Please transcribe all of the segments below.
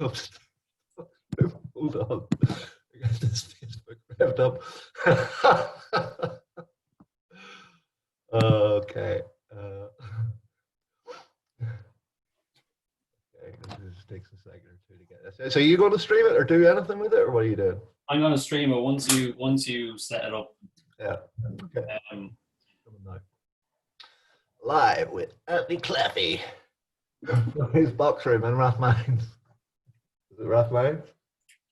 Hold on. I got this Facebook revved up. Okay. Okay, this takes a second or two to get this. So are you going to stream it or do anything with it, or what are you doing? I'm going to stream it once you set it up. Yeah. Okay. Live with Anthony Claffey. His box room in Rathmines. Is it Rathmines?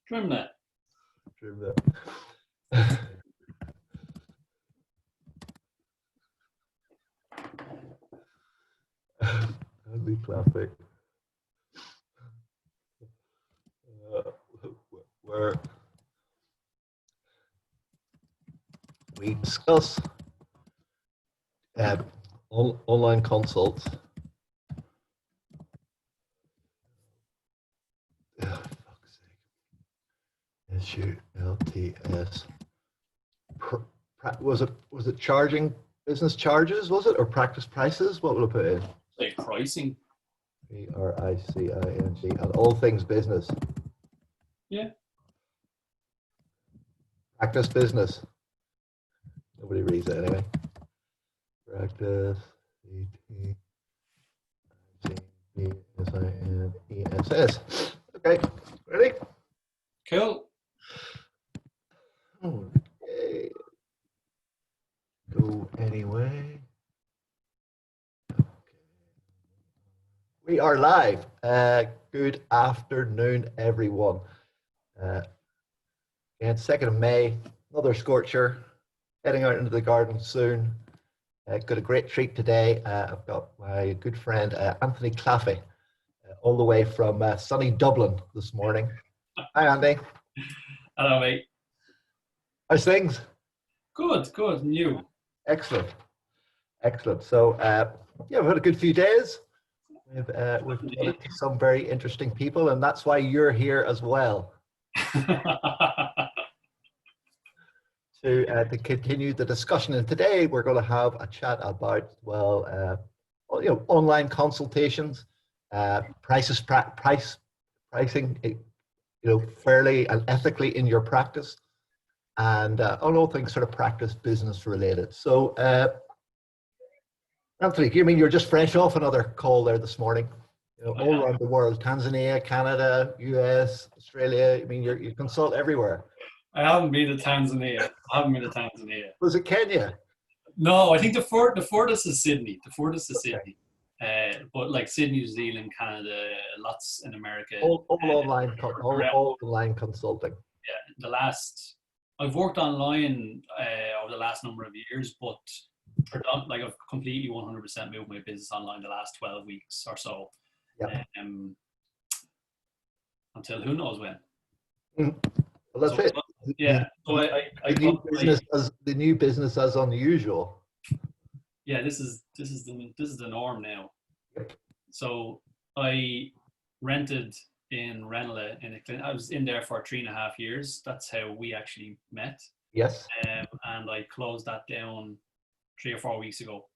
Trim that. Trim that. Anthony Claffey. Where we discuss online consults. Oh, fuck's sake. Issue LTS. Was it charging business charges? Was it, or practice prices? What will it put in? Like pricing. PRICING and all things business. Yeah. Practice business. Nobody reads it anyway. Practice. CTICBSINESS. Okay, ready? Cool. Okay. Go anyway. Okay. We are live. Good afternoon, everyone. And 2nd of May, another scorcher. Heading out into the garden soon. Got a great treat today. I've got my good friend Anthony Claffey, all the way from sunny Dublin this morning. Hi, Andy. Hello, mate. How's things? Good, good. And you? Excellent, excellent. So, yeah, we've had a good few days. We've met some very interesting people, and that's why you're here as well. To continue the discussion, and today we're going to have a chat about online consultations, pricing, fairly and ethically in your practice, and on all things sort of practice business related. So, Anthony, you mean you're just fresh off another call there this morning? All around the world, Tanzania, Canada, US, Australia. I mean, you consult everywhere. I haven't been to Tanzania. Was it Kenya? No, I think the furthest is Sydney. The furthest is Sydney. But like Sydney, New Zealand, Canada, lots in America. All online consulting. Yeah, I've worked online over the last number of years, but I've completely 100% moved my business online the last 12 weeks or so. Yeah. Until who knows when. Well, that's it. Yeah. So the new business as unusual. Yeah, this is the norm now. Yep. So I rented in Ranelagh I was in there for 3.5 years. That's how we actually met. Yes. And I closed that down 3 or 4 weeks ago.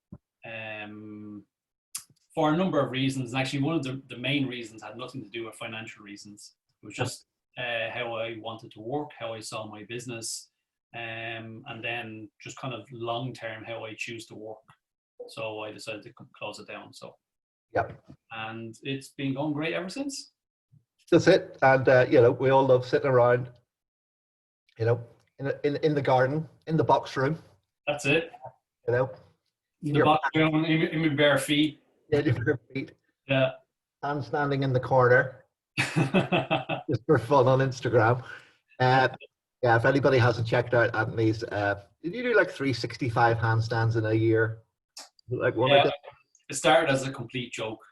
For a number of reasons. And actually one of the main reasons had nothing to do with financial reasons. It was just how I wanted to work, how I saw my business, and then just kind of long term how I choose to work. So I decided to close it down. So and it's been going great ever since. That's it. And we all love sitting around, in the garden, in the box room. That's it. In the box room, in my bare feet. Yeah, your bare feet. Yeah. I'm standing in the corner. Just for fun on Instagram. If anybody hasn't checked out Anthony's, did you do like 365 handstands in a year? Like one of them? It started as a complete joke.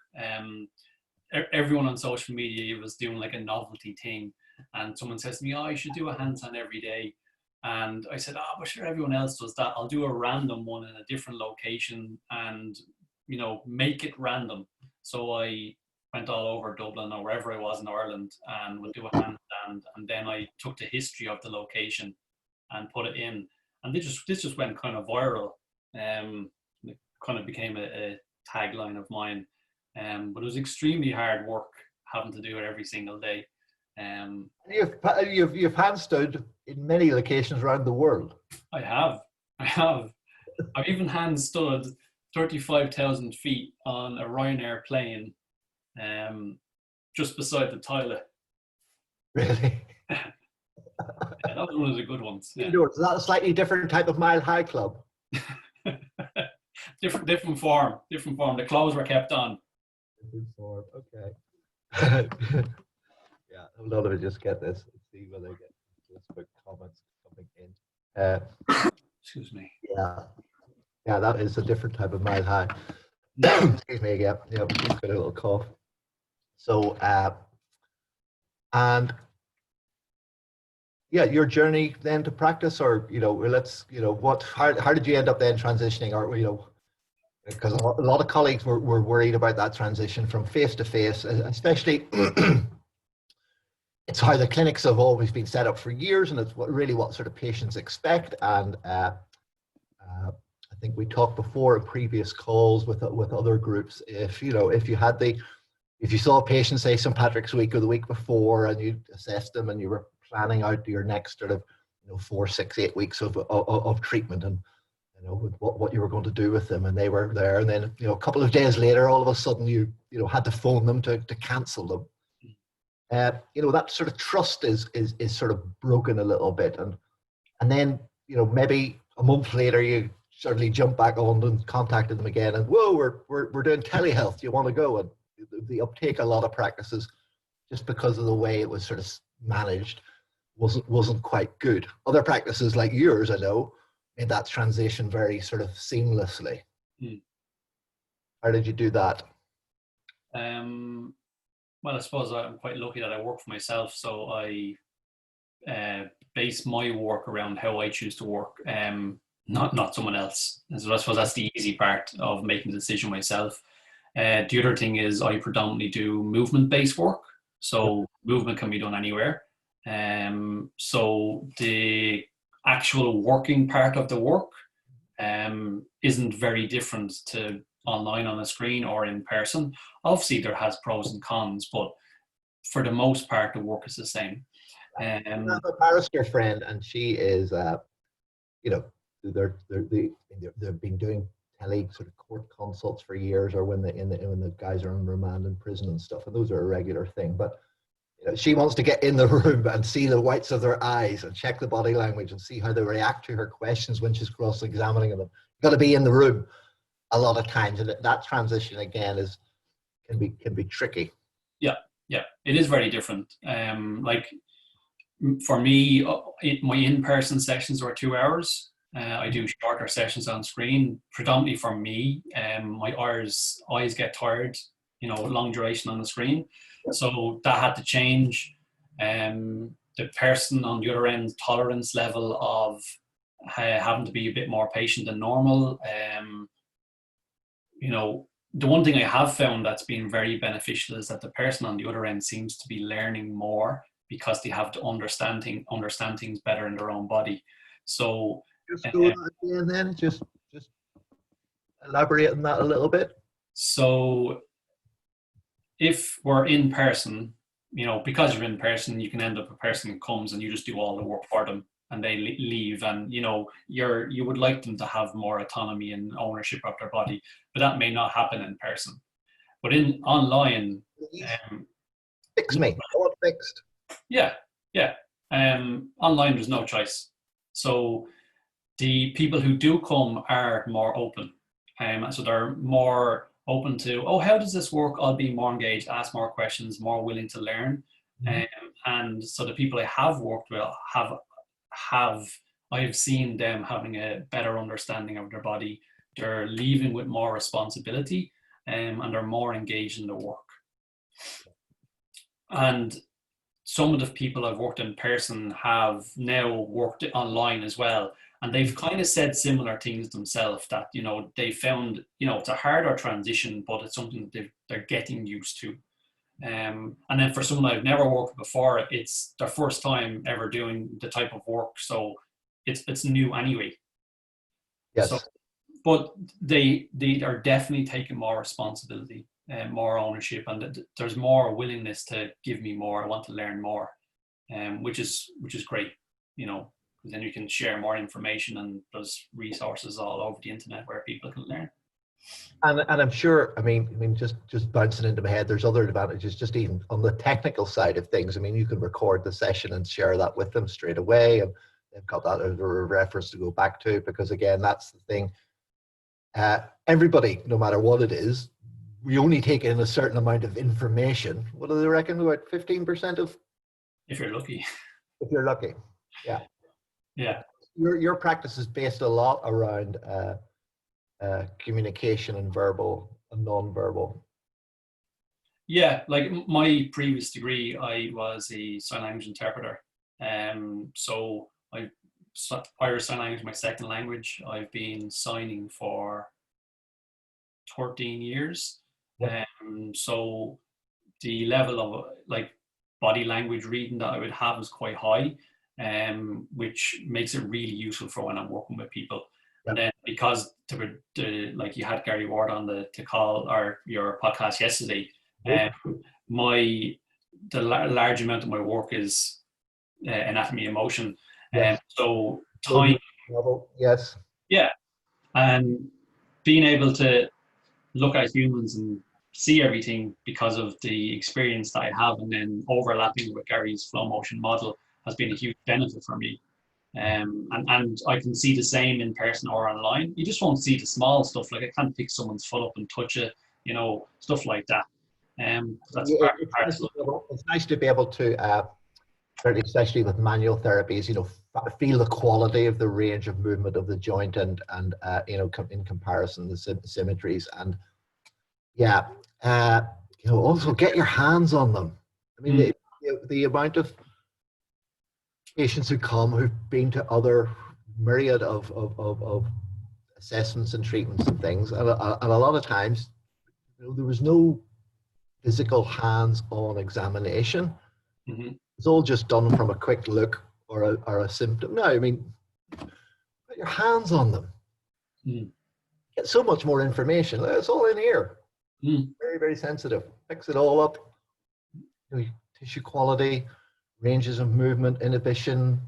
Everyone on social media was doing like a novelty thing, and someone says to me, "Oh, you should do a handstand every day." And I said, "Oh, but sure, everyone else does that. I'll do a random one in a different location, and make it random." So I went all over Dublin or wherever I was in Ireland and would do a handstand, and then I took the history of the location and put it in, and this just went kind of viral. It kind of became a tagline of mine, but it was extremely hard work having to do it every single day. You've hand stood in many locations around the world. I have. I've even hand stood 35,000 feet on a Ryanair plane, just beside the toilet. Really? Yeah, that was one of the good ones. Yeah. Is that a slightly different type of mile high club? different form. The clothes were kept on. Different form. Okay. Yeah, a lot of it just get this. Let's see whether I get this quick comments coming in. Excuse me. Yeah, that is a different type of mile high. Excuse me again. Yeah, we just got a little cough. So, and yeah, your journey then to practice, or how did you end up then transitioning, or because a lot of colleagues were worried about that transition from face to face, especially. It's how the clinics have always been set up for years, and it's what sort of patients expect. And I think we talked before in previous calls with other groups. If you saw a patient, say St. Patrick's week or the week before, and you assessed them, and you were planning out your next sort of 4, 6, 8 weeks of treatment, and what you were going to do with them, and they were there, and then a couple of days later, all of a sudden you had to phone them to cancel them. That sort of trust is sort of broken a little bit, and then maybe a month later you suddenly jump back on and contacted them again, and whoa, we're doing telehealth. Do you want to go? And the uptake a lot of practices, just because of the way it was sort of managed, wasn't quite good. Other practices like yours, I know, made that transition very sort of seamlessly. How did you do that? Well, I suppose I'm quite lucky that I work for myself, so I base my work around how I choose to work, not someone else. And so I suppose that's the easy part of making the decision myself. The other thing is I predominantly do movement-based work, so movement can be done anywhere. So the actual working part of the work isn't very different to online on a screen or in person. Obviously there has pros and cons, but for the most part the work is the same. I have a barrister friend, and she is they've been doing tele sort of court consults for years, or when the guys are on remand in prison and stuff, and those are a regular thing. But she wants to get in the room and see the whites of their eyes and check the body language and see how they react to her questions when she's cross-examining them. You've got to be in the room a lot of times, and that transition again can be tricky. Yeah, it is very different. Like for me, my in-person sessions are 2 hours. I do shorter sessions on screen. Predominantly for me, my eyes get tired. Long duration on the screen, so that had to change. The person on the other end tolerance level of having to be a bit more patient than normal. The one thing I have found that's been very beneficial is that the person on the other end seems to be learning more because they have to understand things better in their own body. So just go again, then just elaborate on that a little bit. So if we're in person, because you're in person, you can end up a person who comes and you just do all the work for them and they leave, and you would like them to have more autonomy and ownership of their body, but that may not happen in person. But in online, fix me. I want fixed. Yeah. Online, there's no choice. So the people who do come are more open, so they're more open to, how does this work? I'll be more engaged, ask more questions, more willing to learn. And so the people I have worked with I've seen them having a better understanding of their body. They're leaving with more responsibility, and they're more engaged in the work. And some of the people I've worked in person have now worked online as well. And they've kind of said similar things themselves, that, they found, it's a harder transition, but it's something that they're getting used to. And then for someone I've never worked with before, it's their first time ever doing the type of work. So it's new anyway. Yes. So, but they are definitely taking more responsibility. more ownership, and there's more willingness to give me more. I want to learn more, which is great, because then you can share more information, and there's resources all over the internet where people can learn. And I'm sure, I mean, just bouncing into my head, there's other advantages, just even on the technical side of things. I mean, you can record the session and share that with them straight away, and they've got that as a reference to go back to, because again, that's the thing. Everybody, no matter what it is, we only take in a certain amount of information. What do they reckon? About 15% of? If you're lucky. If you're lucky, yeah. Yeah. Your practice is based a lot around communication and verbal and non-verbal. Yeah, like my previous degree, I was a sign language interpreter. So Irish Sign Language, my second language. I've been signing for 13 years. Yep. So the level of like body language reading that I would have is quite high, which makes it really useful for when I'm working with people. Yep. And then because like you had Gary Ward on to call or your podcast yesterday, Yep. the large amount of my work is anatomy and motion. Yes. So time. Yes. Yeah. And being able to look at humans and see everything because of the experience that I have, and then overlapping with Gary's flow motion model has been a huge benefit for me. And I can see the same in person or online. You just won't see the small stuff. Like I can't pick someone's foot up and touch it, stuff like that. That's it's nice to be able to, especially with manual therapies, feel the quality of the range of movement of the joint and in comparison the symmetries, and also get your hands on them. I mean, the amount of patients who come who've been to other myriad of assessments and treatments and things, and a lot of times there was no physical hands-on examination. Mm-hmm. It's all just done from a quick look or a symptom. No, I mean, put your hands on them. Get so much more information. It's all in here. Very, very sensitive. Fix it all up. Tissue quality, ranges of movement, inhibition,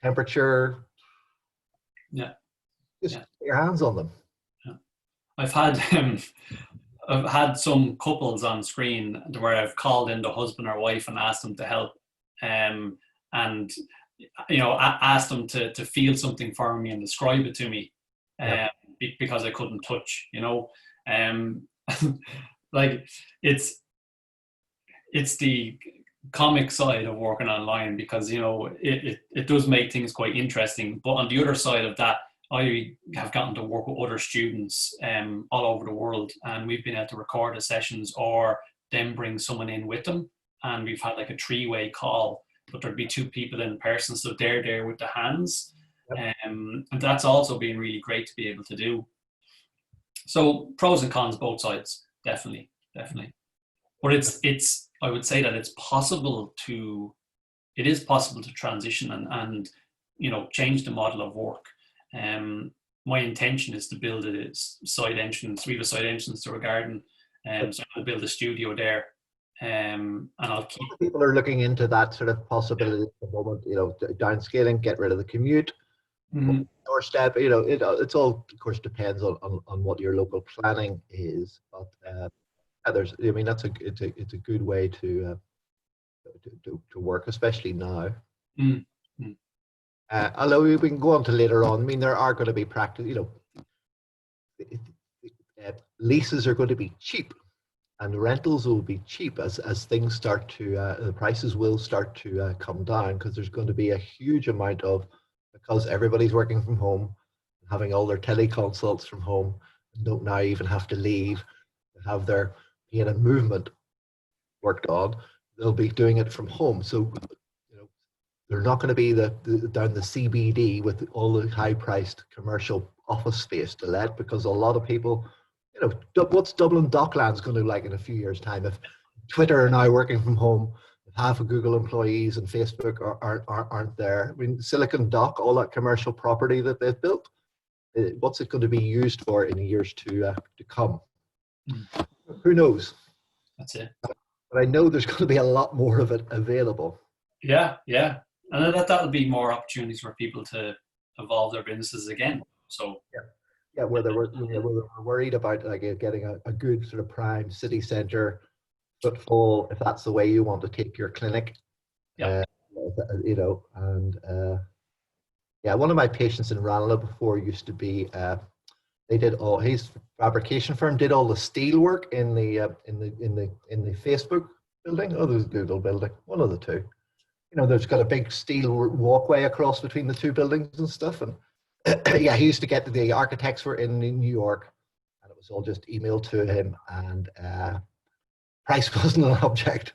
temperature. Yeah. Just get your hands on them. Yeah. I've had some couples on screen where I've called in the husband or wife and asked them to help, and asked them to feel something for me and describe it to me, because I couldn't touch. Like it's the comic side of working online, because it does make things quite interesting. But on the other side of that, I have gotten to work with other students all over the world, and we've been able to record the sessions or then bring someone in with them, and we've had like a three-way call, but there'd be two people in person, so they're there with the hands. And that's also been really great to be able to do. So pros and cons, both sides, definitely. But it's I would say that it is possible to transition and change the model of work. My intention is to build a side entrance. We have a side entrance to our garden, so I'm going to build a studio there. And I'll keep. People are looking into that sort of possibility at the moment. Downscaling, get rid of the commute, doorstep. It's all, of course, depends on what your local planning is. But it's a good way to work, especially now. Although we can go on to later on. I mean, there are going to be leases are going to be cheap, and rentals will be cheap as things start to, the prices will start to come down, because there's going to be a huge amount because everybody's working from home, having all their teleconsults from home, and don't now even have to leave to have their pain and movement worked on. They'll be doing it from home. So they're not going to be down the CBD with all the high-priced commercial office space to let, because a lot of people, what's Dublin Docklands going to look like in a few years' time if Twitter are now working from home, if half of Google employees and Facebook aren't there? I mean, Silicon Dock, all that commercial property that they've built, what's it going to be used for in the years to come? Who knows? That's it. But I know there's going to be a lot more of it available. Yeah, yeah. And that'll be more opportunities for people to evolve their businesses again. So Yeah, whether we're worried about like getting a good sort of prime city centre footfall, if that's the way you want to take your clinic, yeah, and yeah, one of my patients in Ranelagh before used to be. They did all his fabrication firm did all the steel work in the Facebook building. Oh, there's Google building, one of the two. There's got a big steel walkway across between the two buildings and stuff. And yeah, he used to get the architects were in New York, and it was all just emailed to him, and price wasn't an object.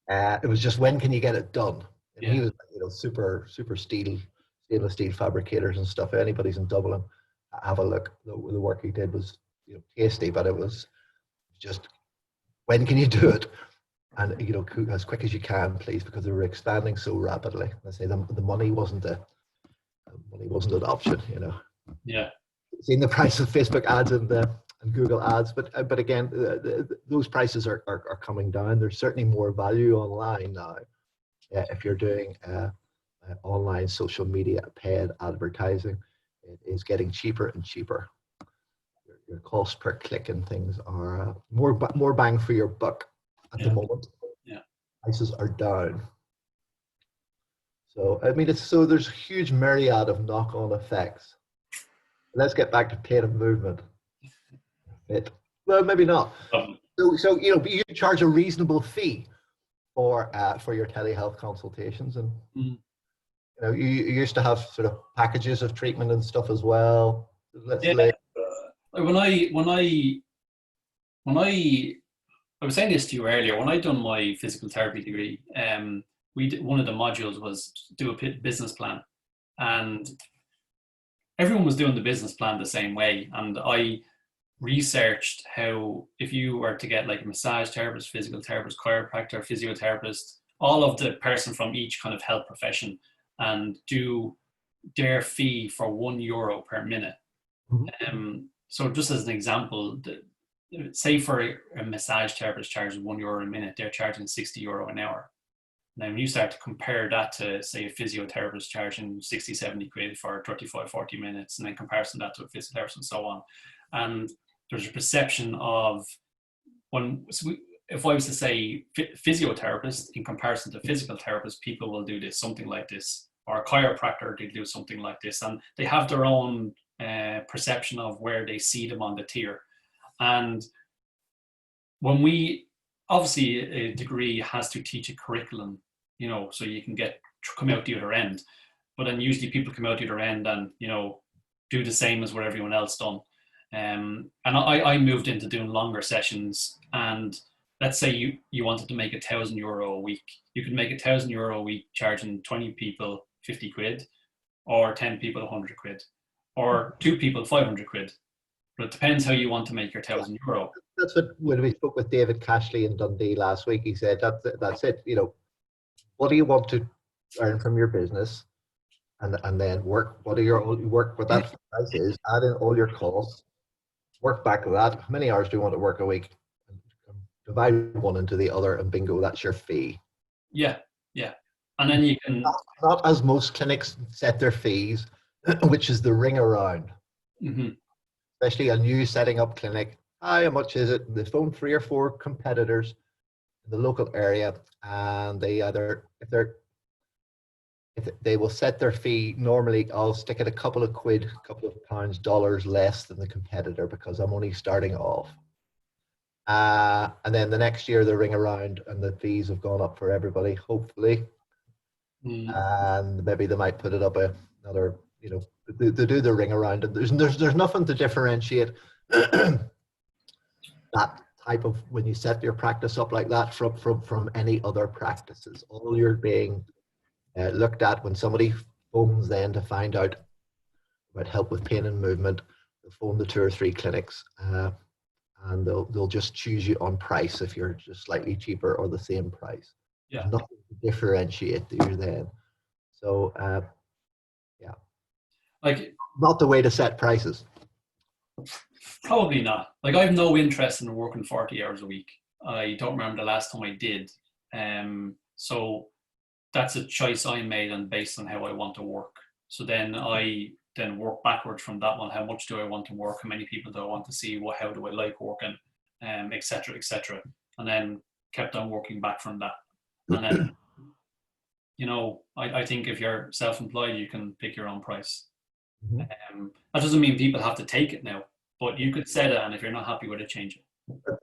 It was just when can you get it done? And yeah, he was, super stainless steel fabricators and stuff. Anybody's in Dublin, have a look. The work he did was tasty, but it was just when can you do it? And as quick as you can, please, because they were expanding so rapidly. I say the money wasn't an option. yeah, Seeing the price of Facebook ads and Google ads, but again, those prices are coming down. There's certainly more value online now if you're doing online social media paid advertising. It is getting cheaper and cheaper. Your cost per click and things are more bang for your buck at the moment. Yeah, prices are down. So I mean, there's a huge myriad of knock-on effects. Let's get back to pain and movement. Well, maybe not. So you charge a reasonable fee for your telehealth consultations, and you used to have sort of packages of treatment and stuff as well. I was saying this to you earlier. When I done my physical therapy degree, one of the modules was do a business plan, and everyone was doing the business plan the same way. And I researched how if you were to get like a massage therapist, physical therapist, chiropractor, physiotherapist, all of the person from each kind of health profession, and do their fee for €1 per minute. So just as an example, say for a massage therapist charges €1 a minute, they're charging €60 an hour. Now, when you start to compare that to, say, a physiotherapist charging 60, 70 quid for 35, 40 minutes, and then comparison that to a physiotherapist and so on. And there's a perception of if I was to say physiotherapist in comparison to physical therapist, people will do this, something like this, or a chiropractor, they do something like this. And they have their own perception of where they see them on the tier. And when obviously a degree has to teach a curriculum, so you can come out the other end. But then usually people come out the other end and, do the same as what everyone else done. And I moved into doing longer sessions, and let's say you wanted to make €1,000 a week. You could make €1,000 a week charging 20 people 50 quid, or 10 people 100 quid, or 2 people 500 quid. But it depends how you want to make your €1,000. That's what, when we spoke with David Cashley in Dundee last week, he said that's it. What do you want to earn from your business, and then work. What that price is? Add in all your costs. Work back to that. How many hours do you want to work a week? Divide one into the other, and bingo, that's your fee. Yeah. And then you can not as most clinics set their fees, which is the ring around. Mm-hmm. Especially a new setting up clinic. How much is it? They phone 3 or 4 competitors in the local area, and if they will set their fee. Normally, I'll stick it a couple of quid, couple of pounds, dollars less than the competitor because I'm only starting off. And then the next year they ring around and the fees have gone up for everybody, hopefully. And maybe they might put it up another, they do the ring around, and there's nothing to differentiate that type of, when you set your practice up like that, from any other practices. All you're being looked at when somebody phones then to find out about help with pain and movement, they'll phone the 2 or 3 clinics, and they'll just choose you on price if you're just slightly cheaper or the same price. Yeah. There's nothing to differentiate you then. So yeah, like not the way to set prices. Probably not. Like, I have no interest in working 40 hours a week. I don't remember the last time I did. So that's a choice I made and based on how I want to work. So then I then work backwards from that one. How much do I want to work? How many people do I want to see? How do I like working? Et cetera, et cetera. And then kept on working back from that. And then, I think if you're self-employed, you can pick your own price. That doesn't mean people have to take it now, but you could set it, and if you're not happy with it, change it.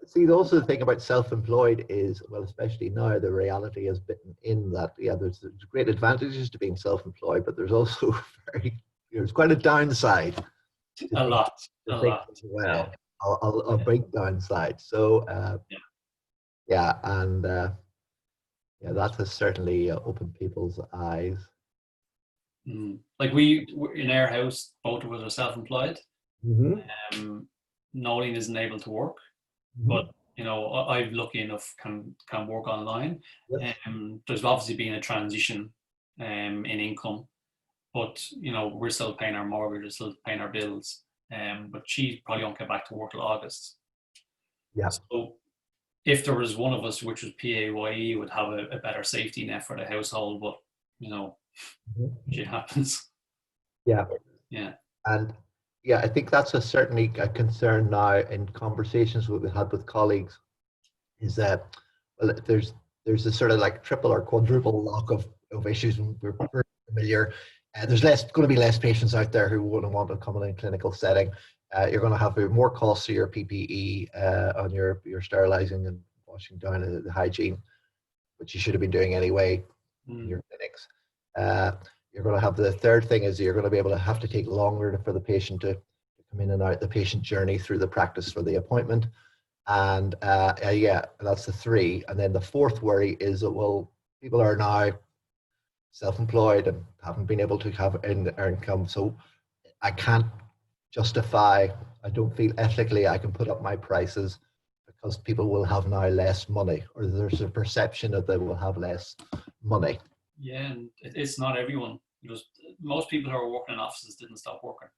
See, also the thing about self-employed is, well, especially now, the reality has been in that, there's great advantages to being self-employed, but there's also there's quite a downside. A lot. Well, a big downside. So, that has certainly opened people's eyes. Like we in our house, both of us are self-employed. Nolan isn't able to work, but I'm lucky enough can work online. Yes. There's obviously been a transition in income, but we're still paying our mortgage, we're still paying our bills. But she probably won't get back to work till August. Yeah. So if there was one of us which was PAYE, would have a better safety net for the household, but shit happens. Yeah. Yeah. And I think that's certainly a concern now in conversations we've had with colleagues, is that, well, there's a sort of like triple or quadruple lock of issues, and we're very familiar. There's going to be less patients out there who wouldn't want to come in a clinical setting. You're going to have more costs to your PPE on your sterilizing and washing down the hygiene, which you should have been doing anyway in your clinics. You're going to have the third thing is you're going to be able to have to take longer for the patient to come in and out the patient journey through the practice for the appointment. And that's the three. And then the fourth worry is that, well, people are now self-employed and haven't been able to have income. So I can't justify, I don't feel ethically I can put up my prices because people will have now less money, or there's a perception that they will have less money. Yeah, and it's not everyone. Most people who are working in offices didn't stop working.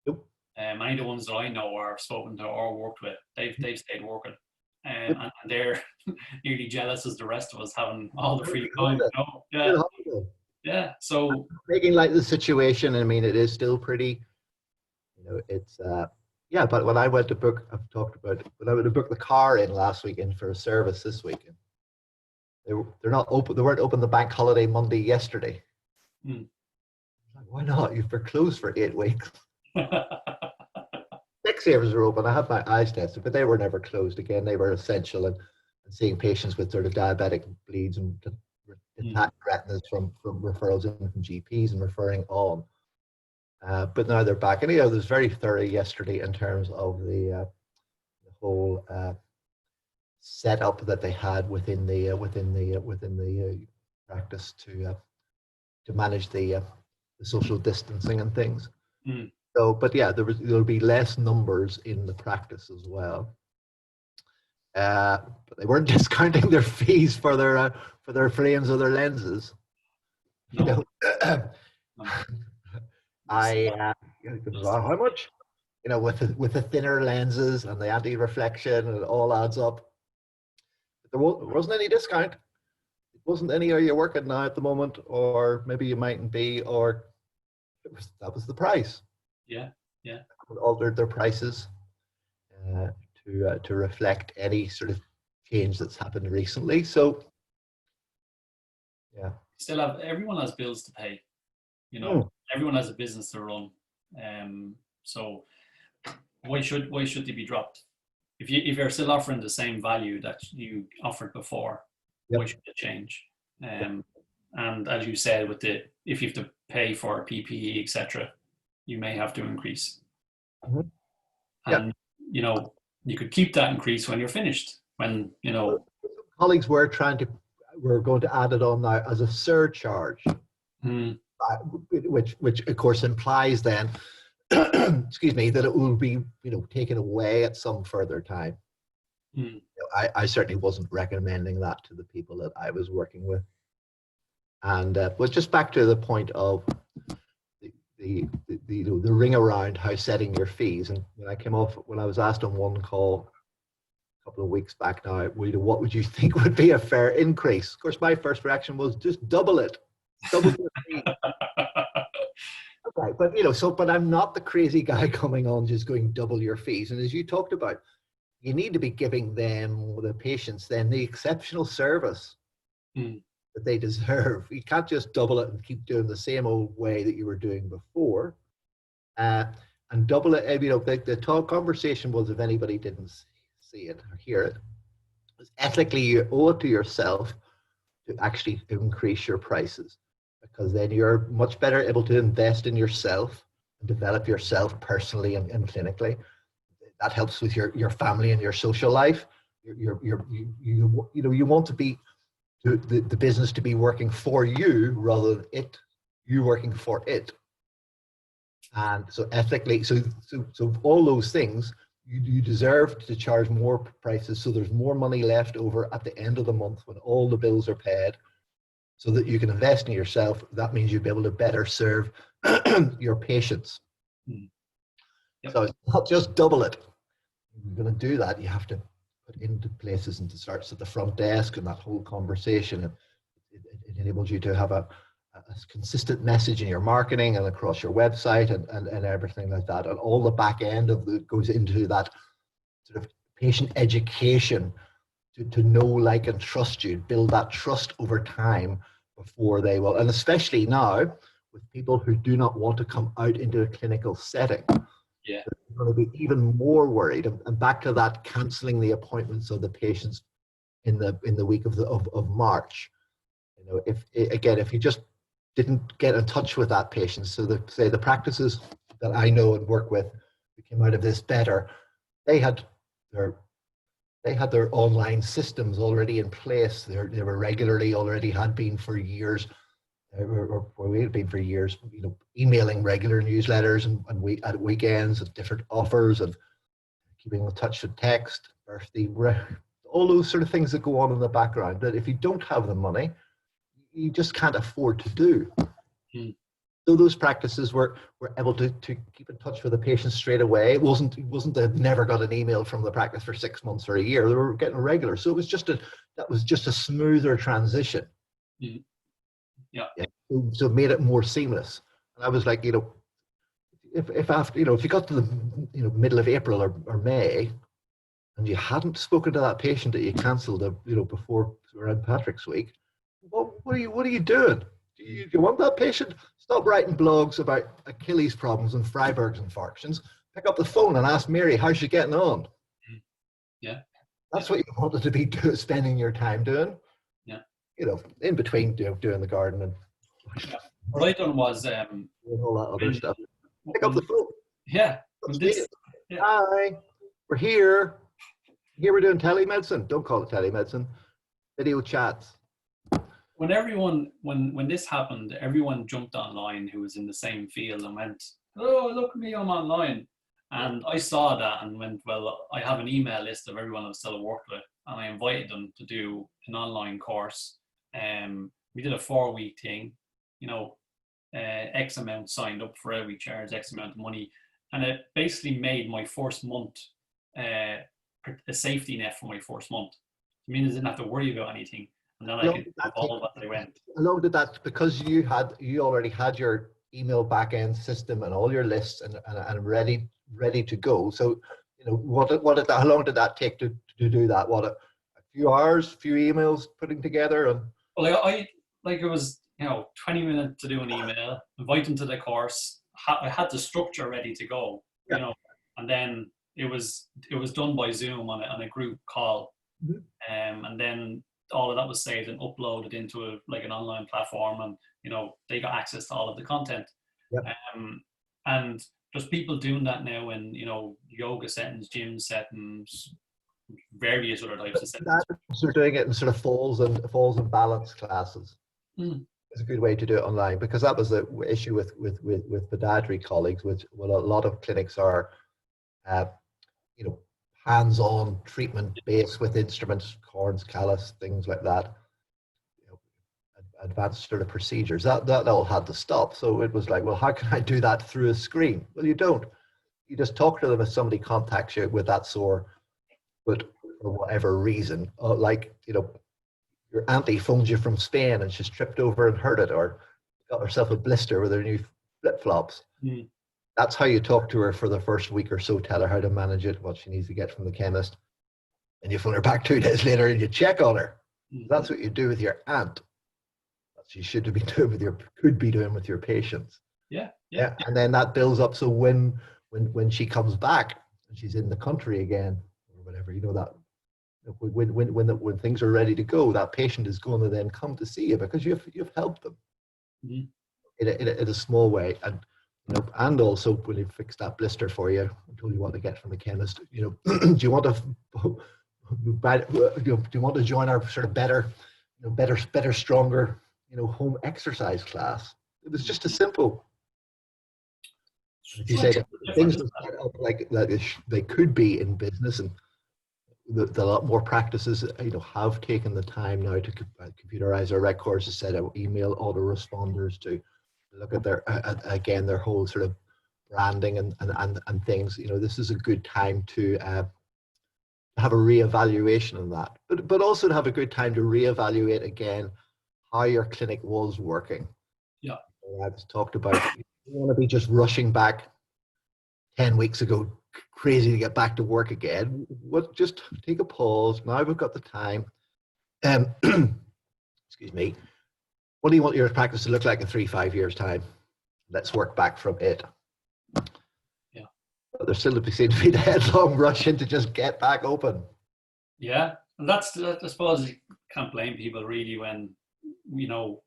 Nope. Many of the ones that I know or spoken to or worked with, they've stayed working. And they're nearly jealous as the rest of us having all the free time. Yeah. So making light of the situation, I mean, it is still pretty, it's but when I went to book, when I went to book the car in last weekend for a service this weekend, they're not open. They weren't open the bank holiday Monday yesterday. Like, why not? You've been closed for 8 weeks. 6 services are open. I had my eyes tested, but they were never closed again. They were essential and seeing patients with sort of diabetic bleeds and detached retinas from referrals in from GPs and referring on. But now they're back. And it was very thorough yesterday in terms of the whole setup that they had within the practice to manage the social distancing and things. So, but there'll be less numbers in the practice as well. But they weren't discounting their fees for their frames or their lenses. no. How much? With the thinner lenses and the anti-reflection, and it all adds up. But there wasn't any discount. It wasn't any, are you working now at the moment, or maybe you mightn't be, or that was the price. Yeah. Altered their prices to reflect any sort of change that's happened recently. So, everyone has bills to pay. Everyone has a business to run. So why should they be dropped? If you're still offering the same value that you offered before, why should it change? And as you said, if you have to pay for PPE, etc., you may have to increase. And you could keep that increase when you're finished. When colleagues were going to add it on now as a surcharge, which of course implies then, excuse me, that it will be taken away at some further time. I certainly wasn't recommending that to the people that I was working with. And but just back to the point of the ring around how setting your fees. And when I was asked on one call a couple of weeks back now, what would you think would be a fair increase? Of course, my first reaction was just double it. Double your fee. Okay, but I'm not the crazy guy coming on just going double your fees. And as you talked about, you need to be giving them, the patients, then the exceptional service that they deserve. You can't just double it and keep doing the same old way that you were doing before. And double it. The talk conversation was, if anybody didn't see it or hear it, was ethically you owe it to yourself to actually increase your prices, because then you're much better able to invest in yourself and develop yourself personally and clinically. That helps with your family and your social life. You want to be the business to be working for you rather than you working for it. And so ethically, so all those things, you deserve to charge more prices, so there's more money left over at the end of the month when all the bills are paid, so that you can invest in yourself. That means you'll be able to better serve your patients. Yep. So it's not just double it. If you're going to do that, you have to put into places, and it starts at the front desk and that whole conversation. And it enables you to have a consistent message in your marketing and across your website and everything like that. And all the back end of it goes into that sort of patient education to know, like, and trust you, build that trust over time before they will. And especially now with people who do not want to come out into a clinical setting. Yeah. They're going to be even more worried. And back to that, cancelling the appointments of the patients in the week of March. If you just didn't get in touch with that patient, so the practices that I know and work with who came out of this better, they had their online systems already in place. They were regularly, already had been for years, or we had been for years, emailing regular newsletters and at weekends and different offers, and keeping in touch with text, birthday, all those sort of things that go on in the background that if you don't have the money, you just can't afford to do. So those practices were able to keep in touch with the patients straight away. It wasn't they'd never got an email from the practice for 6 months or a year. They were getting regular. So that was just a smoother transition. Yeah. So it made it more seamless. And I was like, if after, if you got to the middle of April or May, and you hadn't spoken to that patient that you cancelled, before around Patrick's week, what are you doing? Do you want that patient? Stop writing blogs about Achilles problems and Freiberg's infarctions. Pick up the phone and ask Mary, how's she getting on? Yeah. That's what you wanted to be spending your time doing. Yeah. In between doing the garden and what I done was all that other stuff. Pick up the phone. Yeah. Hi, we're here. Here we're doing telemedicine. Don't call it telemedicine. Video chats. When this happened, everyone jumped online who was in the same field and went, "Oh, look at me, I'm online." And I saw that and went, well, I have an email list of everyone I've still worked with, and I invited them to do an online course. We did a 4-week thing, X amount signed up for it, we charged X amount of money, and it basically made my first month a safety net for my first month. I mean, I didn't have to worry about anything. And then I could evolve as I went. Along with that, because you already had your email backend system and all your lists and ready to go. So, how long did that take to do that? What, a few hours, few emails putting together? And well, it was 20 minutes to do an email, invite them to the course. I had the structure ready to go, and then it was done by Zoom on a group call, and then all of that was saved and uploaded into an online platform, and they got access to all of the content. Yep. And there's people doing that now in yoga settings, gym settings, various other types of settings. They're doing it in sort of falls and balance classes. It's a good way to do it online, because that was the issue with podiatry colleagues, which a lot of clinics are hands-on treatment based with instruments, corns, callus, things like that. advanced sort of procedures. That all had to stop. So it was like, well, how can I do that through a screen? Well, you don't. You just talk to them if somebody contacts you with that sore, but for whatever reason, like, you know, your auntie phones you from Spain and she's tripped over and hurt it, or got herself a blister with her new flip flops. Mm. That's how you talk to her for the first week or so, tell her how to manage it, what she needs to get from the chemist. And you phone her back 2 days later and you check on her. Mm. That's what you do with your aunt. That's what you should be doing with could be doing with your patients. Yeah. And then that builds up. So when she comes back and she's in the country again, or whatever, you know, that when things are ready to go, that patient is going to then come to see you because you've helped them in a small way. And you know, and also when you fix that blister for you, I told you what to get from the chemist. You know, do you want to join our sort of better, stronger, you know, home exercise class? It was just as simple. If you say that things are set up like that, they could be in business, and the lot more practices, you know, have taken the time now to computerize their records, to set out email autoresponders, to look at their again their whole sort of branding and things. You know, this is a good time to have a reevaluation of that, but also to have a good time to reevaluate again how your clinic was working. Yeah, I've talked about you don't want to be just rushing back 10 weeks ago, crazy to get back to work again. What, just take a pause. Now we've got the time. Excuse me. What do you want your practice to look like in 3-5 years' time? Let's work back from it. Yeah. But there still seems to be the headlong rush in to just get back open. Yeah, and that's, I suppose you can't blame people really when, you know,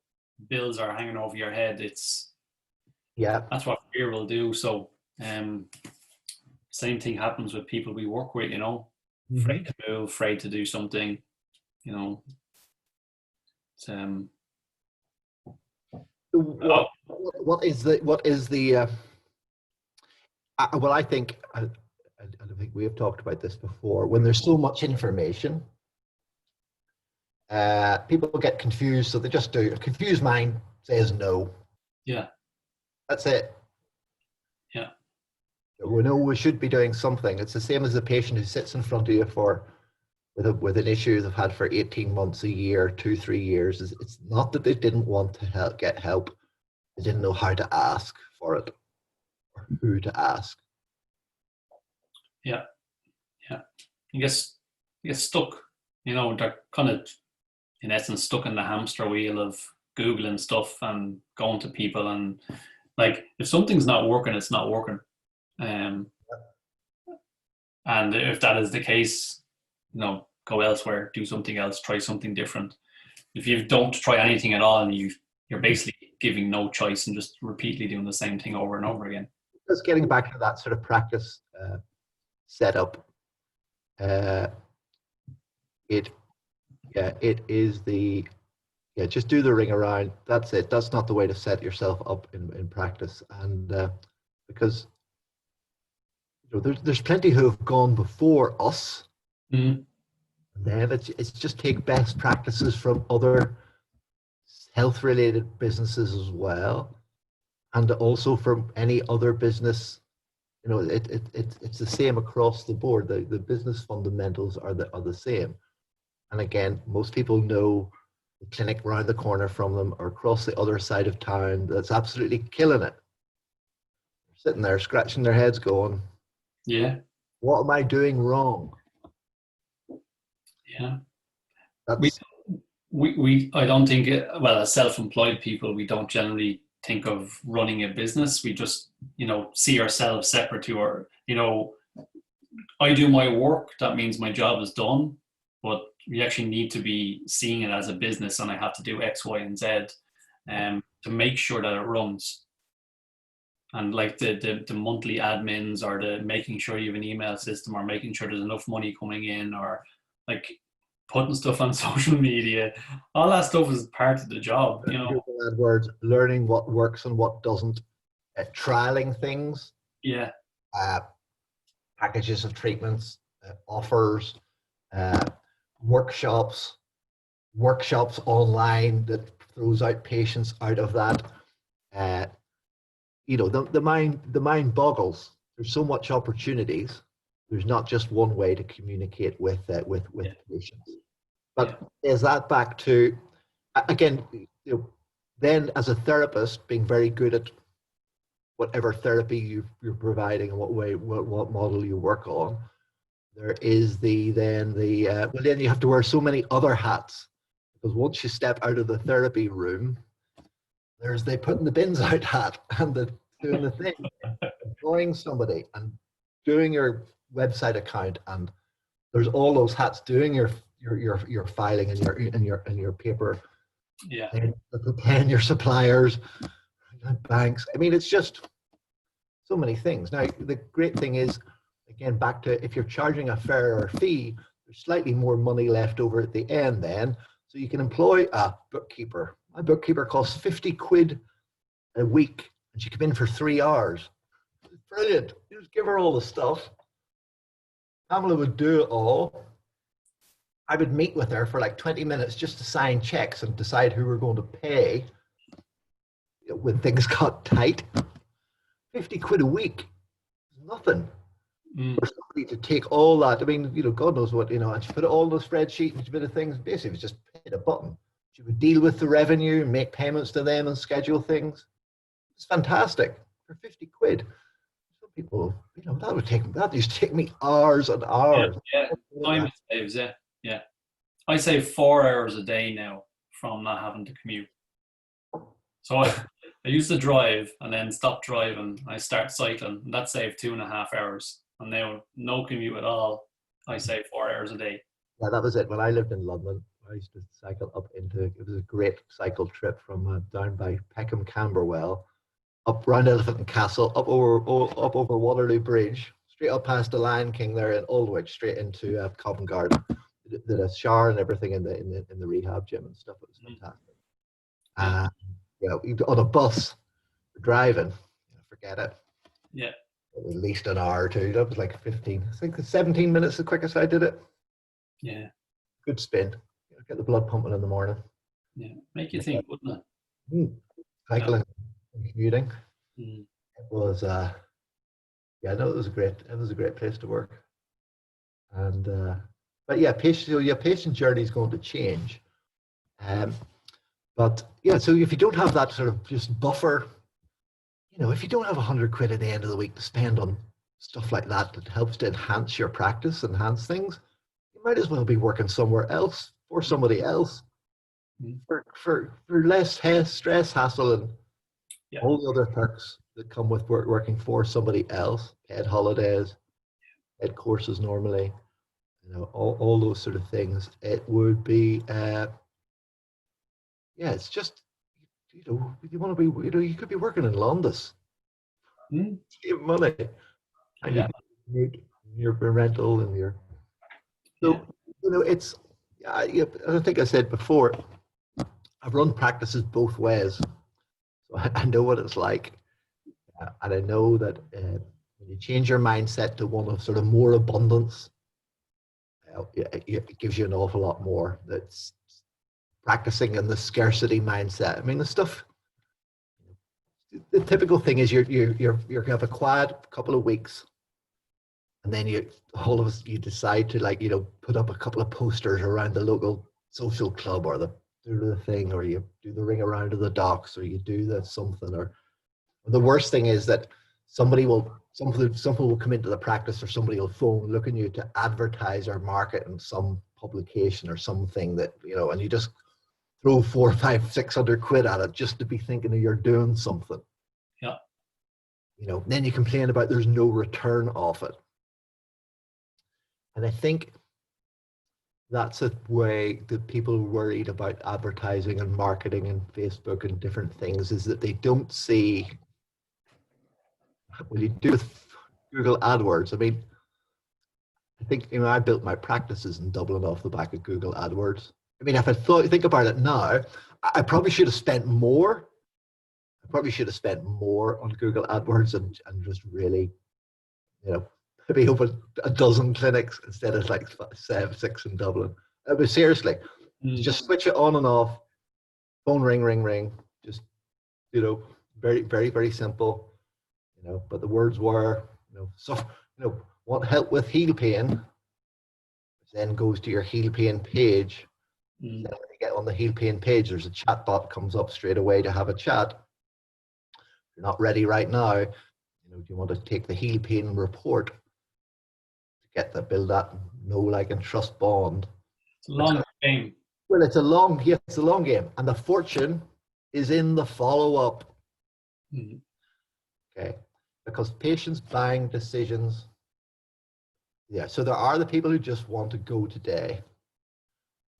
bills are hanging over your head. That's what fear will do. So same thing happens with people we work with, you know, afraid to move, afraid to do something, you know. It's, what is the well, I think I think we have talked about this before. When there's so much information, people get confused, so they just do. A confused mind says no. Yeah. That's it. Yeah. We know we should be doing something. It's the same as the patient who sits in front of you with an issue they've had for 18 months, a year, 2-3 years. It's not that they didn't want to get help. They didn't know how to ask for it or who to ask. Yeah. You get stuck, you know, they're kind of, in essence, stuck in the hamster wheel of Googling stuff and going to people, and like, if something's not working, it's not working. And if that is the case, you know, go elsewhere, do something else, try something different. If you don't try anything at all, and you're basically giving no choice and just repeatedly doing the same thing over and over again. Just getting back to that sort of practice setup, it is just do the ring around. That's it. That's not the way to set yourself up in practice, and because you know, there's plenty who have gone before us. And then it's just take best practices from other health-related businesses as well, and also from any other business. You know, it's the same across the board. The business fundamentals are the same. And again, most people know the clinic round the corner from them or across the other side of town that's absolutely killing it. They're sitting there scratching their heads going, yeah, what am I doing wrong? Yeah. We I don't think, well, as self-employed people, we don't generally think of running a business. We just, you know, see ourselves separate to our, you know, I do my work, that means my job is done, but we actually need to be seeing it as a business, and I have to do X, Y, and Z to make sure that it runs. And like the monthly admins, or the making sure you have an email system, or making sure there's enough money coming in, or like putting stuff on social media, all that stuff is part of the job, you know. AdWords, learning what works and what doesn't, trialing things. Yeah. Packages of treatments, offers, workshops online that throws out patients out of that. Uh, the mind boggles. There's so much opportunities. There's not just one way to communicate with patients. But is that back to, again, then as a therapist, being very good at whatever therapy you're providing and what model you work on, there is then you have to wear so many other hats, because once you step out of the therapy room, there's the putting the bins out hat and the doing the thing, employing somebody and doing your website account, and there's all those hats, doing your filing and your paper, paying your suppliers, banks. I mean, it's just so many things. Now, the great thing is, again, back to, if you're charging a fairer fee, there's slightly more money left over at the end then, so you can employ a bookkeeper. My bookkeeper costs 50 quid a week, and she come in for 3 hours. It's brilliant. You just give her all the stuff. Pamela would do it all. I would meet with her for like 20 minutes just to sign checks and decide who we're going to pay when things got tight. 50 quid a week, nothing. For somebody to take all that, I mean, God knows what, and she put it all in a spreadsheet and a bit of things. Basically, it was just hit a button. She would deal with the revenue and make payments to them and schedule things. It's fantastic for 50 quid. Some people, that used to take me hours and hours. Yeah, time saves, yeah. I save 4 hours a day now from not having to commute. So I used to drive and then stop driving. I start cycling, and that saved 2.5 hours. And now no commute at all. I save 4 hours a day. Yeah, that was it. When I lived in London, I used to cycle up it was a great cycle trip from down by Peckham, Camberwell, up round Elephant and Castle, up over Waterloo Bridge, straight up past the Lion King there in Aldwych, straight into Covent Garden. Did a shower and everything in the rehab gym and stuff. It was fantastic. On a bus, driving, forget it. Yeah. At least an hour or two. That was like 15. I think 17 minutes the quickest I did it. Yeah. Good spin. Get the blood pumping in the morning. Yeah. Make you think, wouldn't it? Cycling and commuting. It was it was a great place to work. And but yeah, patient journey is going to change. But yeah, so if you don't have that sort of just buffer, if you don't have 100 quid at the end of the week to spend on stuff like that helps to enhance your practice, enhance things, you might as well be working somewhere else for somebody else for less stress, hassle, and all the other perks that come with working for somebody else. Paid holidays, paid courses normally, all those sort of things. It would be, it's just, you want to be, you could be working in Londis, save money, and your rental and your. So it's. I think I said before, I've run practices both ways, so I know what it's like, and I know that when you change your mindset to one of sort of more abundance, it gives you an awful lot more. That's practicing in the scarcity mindset. I mean, the typical thing is you have a quiet couple of weeks, and then you decide to put up a couple of posters around the local social club, or do the thing, or you do the ring around to the docks, or you do the something. Or the worst thing is that somebody will come into the practice, or somebody will phone looking you to advertise or market in some publication or something that and you just throw 400, 500, 600 quid at it just to be thinking that you're doing something. Yeah. Then you complain about there's no return off it. And I think that's a way that people are worried about advertising and marketing and Facebook and different things, is that they don't see, when you do with Google AdWords, I mean, I think, I built my practices in Dublin off the back of Google AdWords. I mean, if I think about it now, I probably should have spent more. I probably should have spent more on Google AdWords and just really, maybe open a dozen clinics instead of like 7, 6 in Dublin. But seriously, just switch it on and off. phone ring. Just, very, very, very simple, but the words were, want help with heel pain, which then goes to your heel pain page. Then when you get on the heel pain page, there's a chat bot comes up straight away to have a chat. If you're not ready right now, do you want to take the heel pain report to build that know, like, and trust bond? It's a long game. Well, it's a long game, and the fortune is in the follow-up. Okay, because patients' buying decisions. Yeah, so there are the people who just want to go today.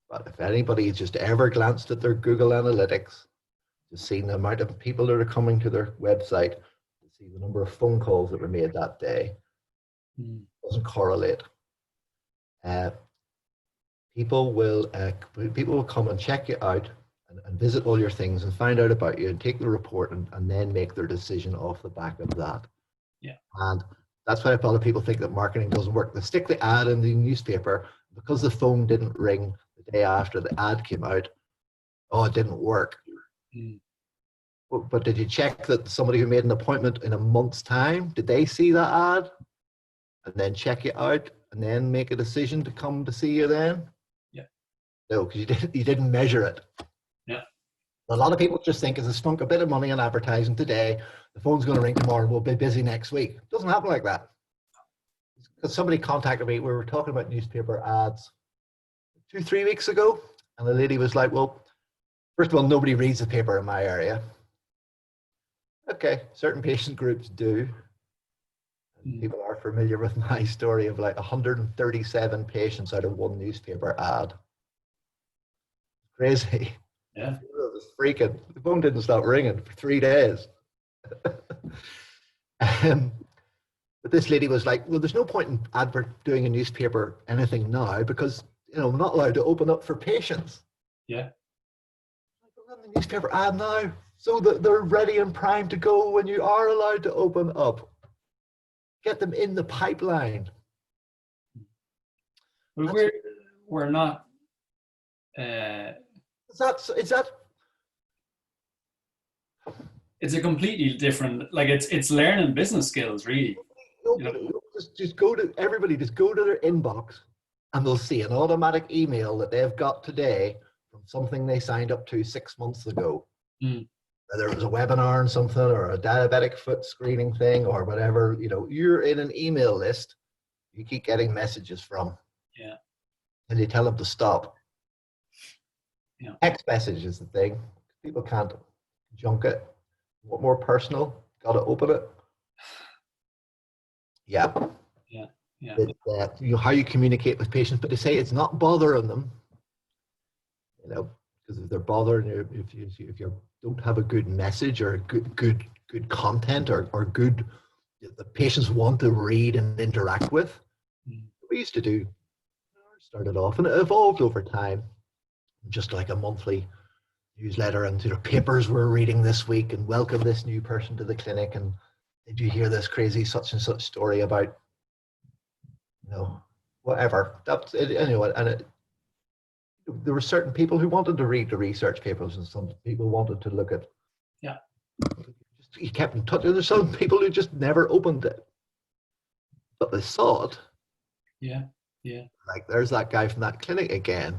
But if anybody just ever glanced at their Google Analytics, just seen the amount of people that are coming to their website, to see the number of phone calls that were made that day, doesn't correlate. People will come and check you out and visit all your things and find out about you and take the report and then make their decision off the back of that. Yeah. And that's why a lot of people think that marketing doesn't work. They stick the ad in the newspaper because the phone didn't ring the day after the ad came out. Oh, it didn't work. But did you check that somebody who made an appointment in a month's time, did they see that ad and then check you out and then make a decision to come to see you then? Yeah. No, because you didn't measure it. Yeah. A lot of people just think it's spunk a bit of money on advertising today, the phone's going to ring tomorrow, we'll be busy next week. It doesn't happen like that. Because somebody contacted me, we were talking about newspaper ads 2-3 weeks ago, and the lady was like, well, first of all, nobody reads the paper in my area. Okay, certain patient groups do. And people are familiar with my story of like 137 patients out of one newspaper ad. Crazy. Yeah. It was freaking. The phone didn't stop ringing for 3 days. But this lady was like, well, there's no point in doing a newspaper anything now because, I'm not allowed to open up for patients. Yeah. Run the newspaper ad now so that they're ready and primed to go when you are allowed to open up. Get them in the pipeline. But we're not. It's a completely different, like it's learning business skills, really. Just go to their inbox and they'll see an automatic email that they've got today from something they signed up to 6 months ago. Whether it was a webinar and something or a diabetic foot screening thing or whatever, you're in an email list you keep getting messages from. Yeah. And you tell them to stop. Yeah. Text message is the thing. People can't junk it. What more personal? Got to open it. Yeah. Yeah. Yeah. It's, how you communicate with patients, but they say it's not bothering them. Because if they're bothered, if you don't have a good message or good content or good, the patients want to read and interact with. We used to do, started off, and it evolved over time, just like a monthly newsletter and papers we're reading this week and welcome this new person to the clinic and did you hear this crazy such and such story about whatever. That's it anyway. And there were certain people who wanted to read the research papers and some people wanted to look at. Yeah. You kept in touch. There's some people who just never opened it, but they saw it. Yeah. Yeah. Like there's that guy from that clinic again,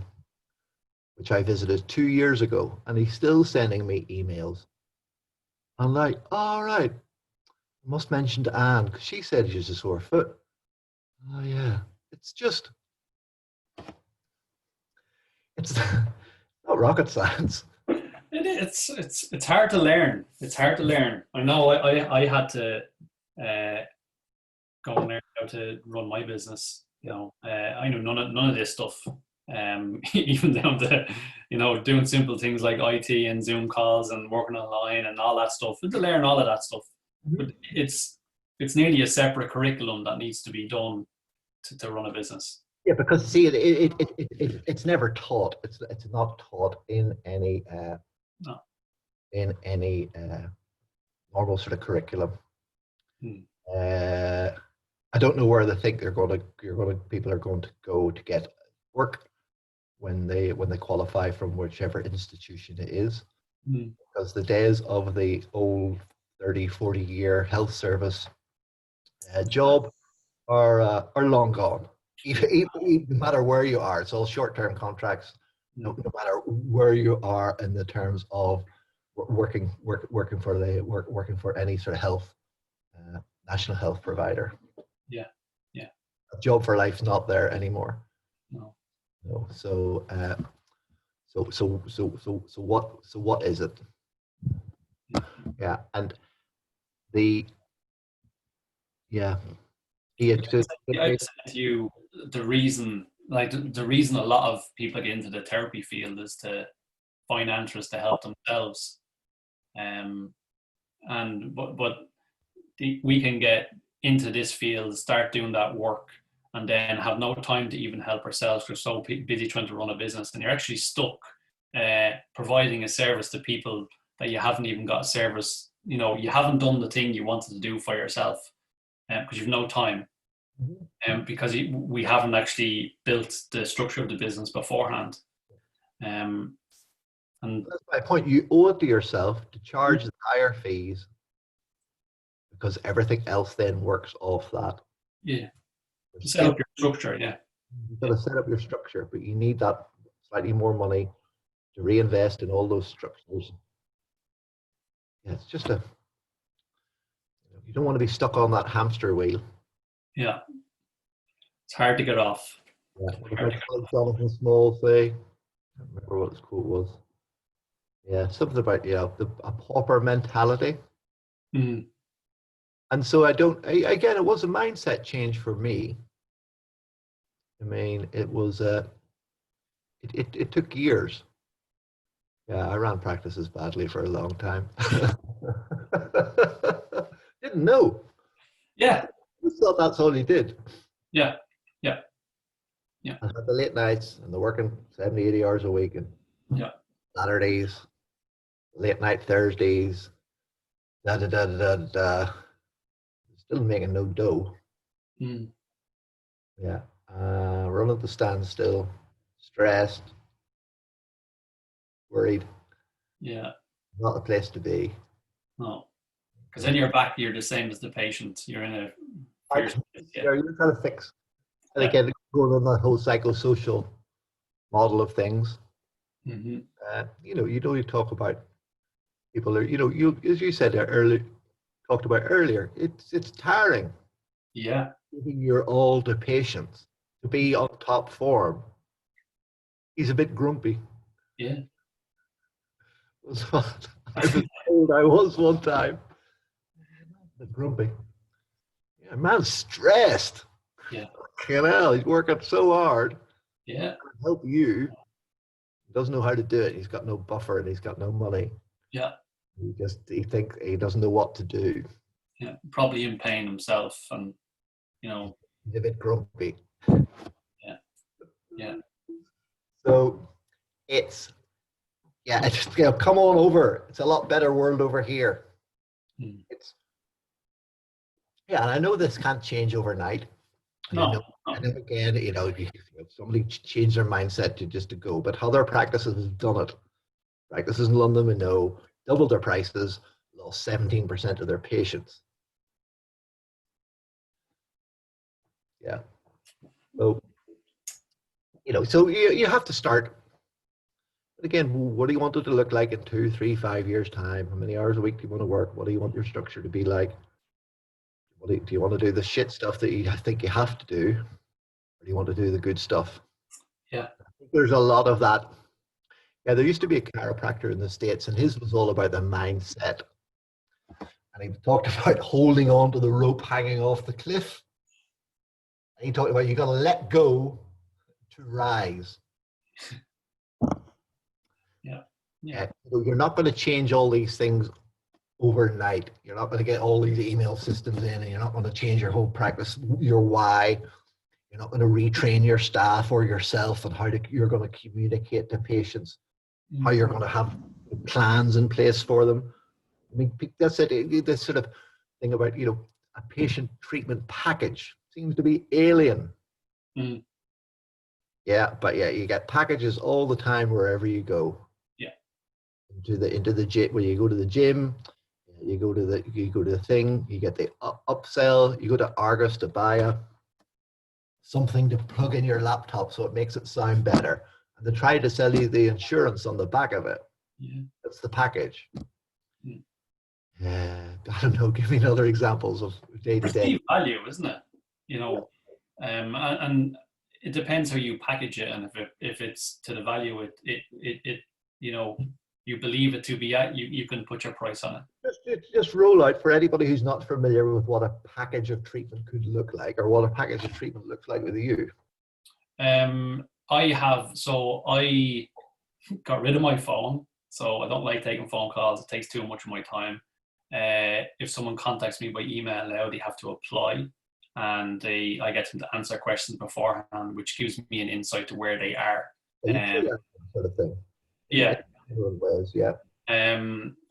which I visited 2 years ago, and he's still sending me emails. I'm like, all right, I must mention to Anne because she said she's a sore foot. Oh yeah, it's not rocket science. It's hard to learn. It's hard to learn. I know I had to go and learn how to run my business. I know none of this stuff. Even down to doing simple things like IT and Zoom calls and working online and all that stuff. And to learn all of that stuff, but it's nearly a separate curriculum that needs to be done to run a business. Yeah, because see, it's never taught. It's not taught in any normal sort of curriculum. I don't know where they think people are going to go to get work when they qualify from whichever institution it is. Mm. because the days of the old 30, 40-year health service job are long gone. No matter where you are, it's all short-term contracts. No matter where you are in the terms of working for any sort of health national health provider. Yeah, yeah. A job for life's not there anymore. No. No. So what is it? Yeah, and the yeah. I said to you the reason, like the reason a lot of people get into the therapy field is to find answers to help themselves. And we can get into this field, start doing that work, and then have no time to even help ourselves. We're so busy trying to run a business, and you're actually stuck providing a service to people that you haven't even got a service. You know, you haven't done the thing you wanted to do for yourself because you've no time. Because we haven't actually built the structure of the business beforehand. And that's my point. You owe it to yourself to charge the higher fees because everything else then works off that. Yeah. Set up your structure, yeah. You've got to set up your structure, but you need that slightly more money to reinvest in all those structures. Yeah, it's just you don't want to be stuck on that hamster wheel. Yeah. It's hard to get off. Yeah. Jonathan Small say, I can't remember what his quote was. Yeah, something about a pauper mentality. Mm. And so again, it was a mindset change for me. I mean, it was it took years. Yeah, I ran practices badly for a long time. Didn't know. Yeah. I thought that's all he did. Yeah. Yeah. Yeah. I had the late nights and the working 70, 80 hours a week and Saturdays, late night Thursdays, still making no dough. Mm. Yeah. Running to standstill, stressed, worried. Yeah. Not a place to be. No. Because then you're the same as the patient. You're in a fierce place, You're trying to fix. And again, going on that whole psychosocial model of things. Mm-hmm. You talk about people are, you as you said talked about earlier, it's tiring. Yeah. Giving your all to patients to be on top form. He's a bit grumpy. Yeah. Was what I was told I was one time. A bit grumpy. Yeah, man's stressed. Yeah. He's working so hard. Yeah. To help you. He doesn't know how to do it. He's got no buffer and he's got no money. Yeah. He thinks he doesn't know what to do. Yeah. Probably in pain himself, and he's a bit grumpy. Yeah. Yeah. So it's come on over. It's a lot better world over here. Mm. And I know this can't change overnight. No. I know again, if somebody changed their mindset to go, but other practices have done it. Practices in London, we know, doubled their prices, lost 17% of their patients. Yeah. So, so you have to start. But again, what do you want it to look like in 2, 3, 5 years' time? How many hours a week do you want to work? What do you want your structure to be like? Do you want to do the shit stuff that you think you have to do? Or do you want to do the good stuff? Yeah. I think there's a lot of that. Yeah, there used to be a chiropractor in the States, and his was all about the mindset. And he talked about holding on to the rope hanging off the cliff. And he talked about you got to let go to rise. Yeah. You're not going to change all these things overnight. You're not going to get all these email systems in, and you're not going to change your whole practice, your why. You're not going to retrain your staff or yourself on how you're going to communicate to patients, how you're going to have plans in place for them. I mean, that's it. This sort of thing about, a patient treatment package seems to be alien. Mm. Yeah, but you get packages all the time wherever you go. Yeah. into the gym, where you go to the gym, you go to the thing, you get the upsell, you go to Argos to buy something to plug in your laptop so it makes it sound better, and they try to sell you the insurance on the back of it. Yeah. That's the package. Mm. I don't know, give me other examples of day to day. Perceived value, isn't it? You know, and it depends how you package it, and if it's to the value it you know, you believe it to be at, you can put your price on it. Just roll out for anybody who's not familiar with what a package of treatment could look like, or what a package of treatment looks like with you. I got rid of my phone, so I don't like taking phone calls. It takes too much of my time. If someone contacts me by email now, they have to apply, and I get them to answer questions beforehand, which gives me an insight to where they are. Sort of thing. Yeah. Yeah.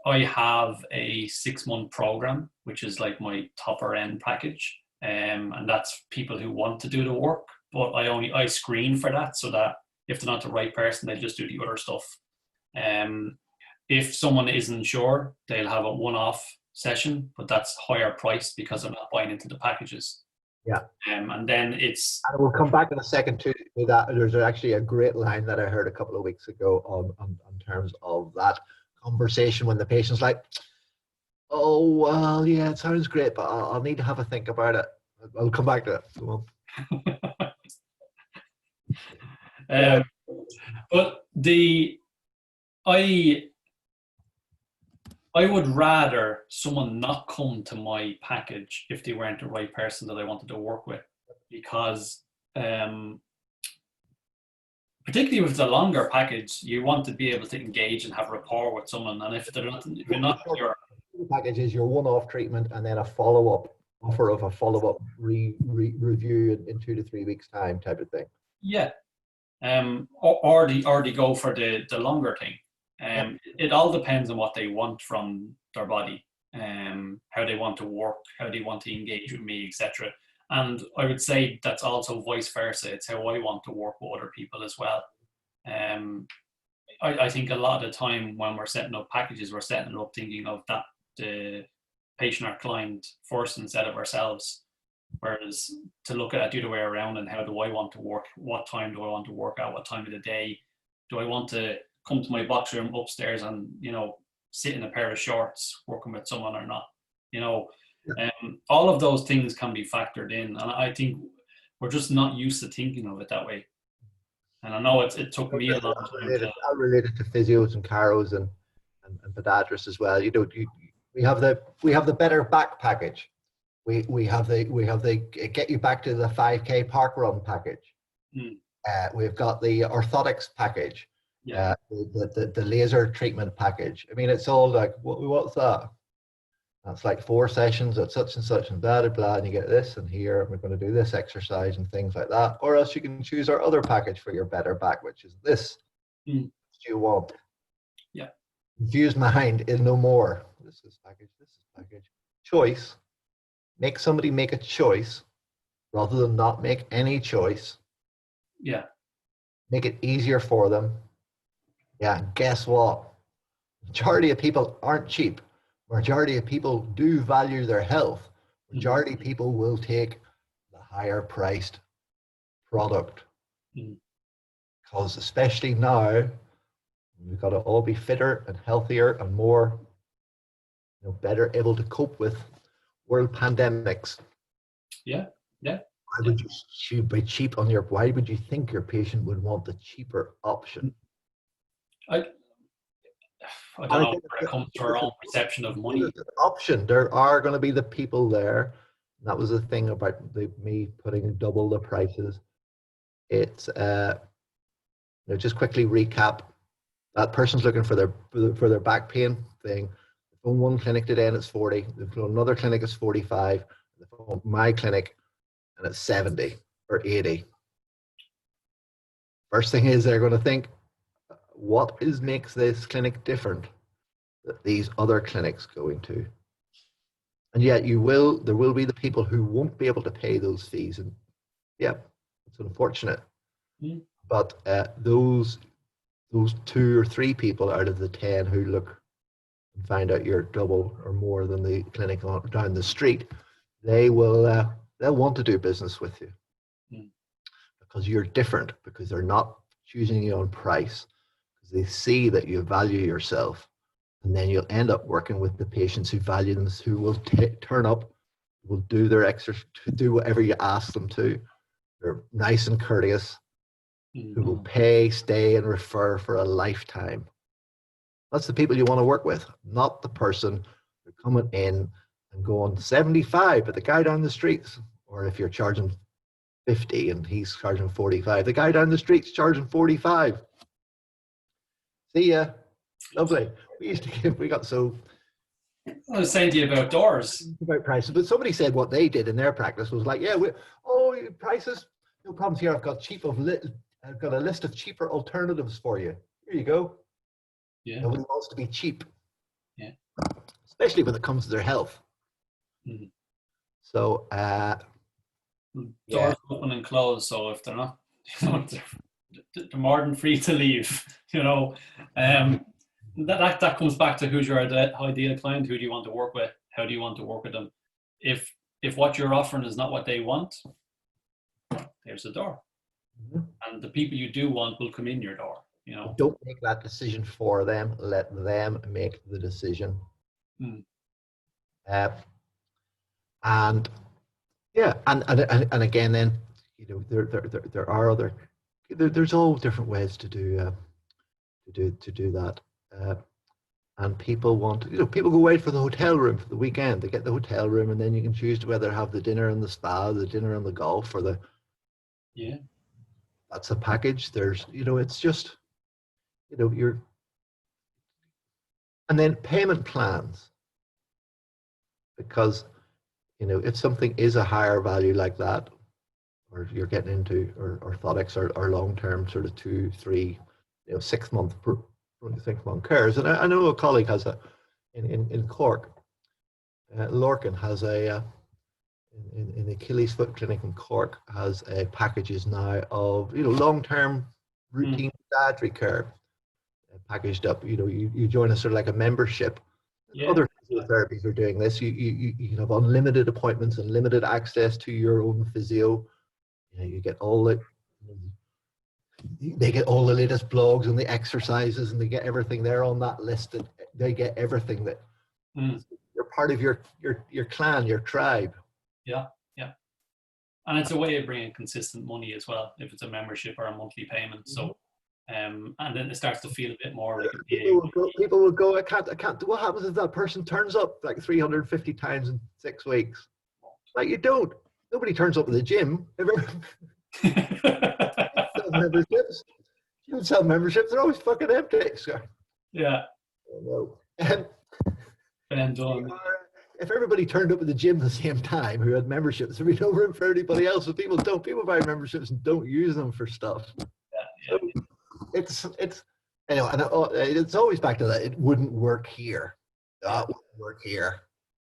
I have a 6-month program, which is like my topper end package, and that's people who want to do the work. But I screen for that, so that if they're not the right person, they just do the other stuff. If someone isn't sure, they'll have a one-off session, but that's higher priced because I'm not buying into the packages. Yeah. And then it's... And we'll come back in a second to that. There's actually a great line that I heard a couple of weeks ago on terms of that conversation when the patient's like, oh, well, yeah, it sounds great, but I'll need to have a think about it. I'll come back to it. Come on. But I would rather someone not come to my package if they weren't the right person that I wanted to work with, because particularly with the longer package, you want to be able to engage and have rapport with someone, and if you're not sure. The package is your one-off treatment and then a follow-up offer of a follow-up review in 2 to 3 weeks time type of thing. Yeah. Or they go for the longer thing. It all depends on what they want from their body, how they want to work, how they want to engage with me, etc. And I would say that's also vice versa. It's how I want to work with other people as well. I think a lot of the time when we're setting up packages, we're setting it up thinking of that the patient or client first instead of ourselves. Whereas to look at it the other way around, and how do I want to work? What time do I want to work at? What time of the day? Do I want to come to my box room upstairs and, you know, sit in a pair of shorts working with someone or not? You know, all of those things can be factored in. And I think we're just not used to thinking of it that way. And I know it took me a long time. Related to physios and chiros and podiatrists as well. You know, we have the better back package. We have the get you back to the 5K park run package. We've got the orthotics package. Yeah. The laser treatment package. I mean, it's all like, what's that? That's like 4 sessions at such and such and blah blah blah, and you get this, and here and we're going to do this exercise and things like that. Or else you can choose our other package for your better back, which is this. Do you want? Yeah. Confused mind is no more. This is package. This is package. Choice. Make somebody make a choice rather than not make any choice. Yeah. Make it easier for them. Yeah, guess what? Majority of people aren't cheap. Majority of people do value their health. Majority of people will take the higher priced product. Because especially now, we've got to all be fitter and healthier and more, you know, better able to cope with world pandemics. Yeah. Why would you be cheap on why would you think your patient would want the cheaper option? I don't know where it comes to our own perception of money. Option. There are going to be the people there. That was the thing about me putting double the prices. It's just quickly recap. That person's looking for their back pain thing. From one clinic today and it's 40. From another clinic it's 45. From my clinic and it's 70 or 80. First thing is they're going to think, what makes this clinic different that these other clinics go into? And yet there will be the people who won't be able to pay those fees, and yeah, it's unfortunate. But those those 2 or 3 people out of the 10 who look and find out you're double or more than the clinic down the street, they will they'll want to do business with you because you're different, because they're not choosing you on price, because they see that you value yourself, and then you'll end up working with the patients who value them, who will turn up, will do their exercise, do whatever you ask them to. They're nice and courteous, who will pay, stay, and refer for a lifetime. That's the people you want to work with, not the person who's coming in and going 75, but the guy down the streets, or if you're charging 50 and he's charging 45, the guy down the street's charging 45. See ya. Lovely. We got so. I was saying to you about doors. About prices, but somebody said what they did in their practice was like, yeah, prices, no problems here. I've got a list of cheaper alternatives for you. Here you go. Yeah. Nobody wants to be cheap. Yeah. Especially when it comes to their health. Mm. So, doors open and close. So if they're not, they're more than free to leave. That comes back to who's your ideal client. Who do you want to work with? How do you want to work with them? If what you're offering is not what they want, there's the door. And the people you do want will come in your door. Don't make that decision for them. Let them make the decision. And again, then there are there's all different ways to do that. And people want, people go away for the hotel room for the weekend. They get the hotel room, and then you can choose to whether have the dinner in the spa, the dinner and the golf, or that's a package. There's, it's just, and then payment plans, because, if something is a higher value like that, or you're getting into orthotics or long-term sort of 2, 3, 6-month 6-month cares. And I know a colleague has in Cork, Lorcan has in the Achilles foot clinic in Cork has packages now of long-term routine podiatry care packaged up. You join a sort of like a membership. Other physiotherapies are doing this. You can have unlimited appointments and limited access to your own physio. You get they get all the latest blogs and the exercises, and they get everything there on that list. And they get everything that you're part of your clan, your tribe. Yeah. And it's a way of bringing consistent money as well, if it's a membership or a monthly payment. So, and then it starts to feel a bit more like people will go, I can't. What happens if that person turns up like 350 times in 6 weeks? Like, you don't. Nobody turns up at the gym. Memberships. You don't sell memberships. They're always fucking empty. So. Yeah. If everybody turned up at the gym at the same time who had memberships, there'd be no room for anybody else. But people don't. People buy memberships and don't use them for stuff. So it's anyway, and it's always back to that. It wouldn't work here. It wouldn't work here.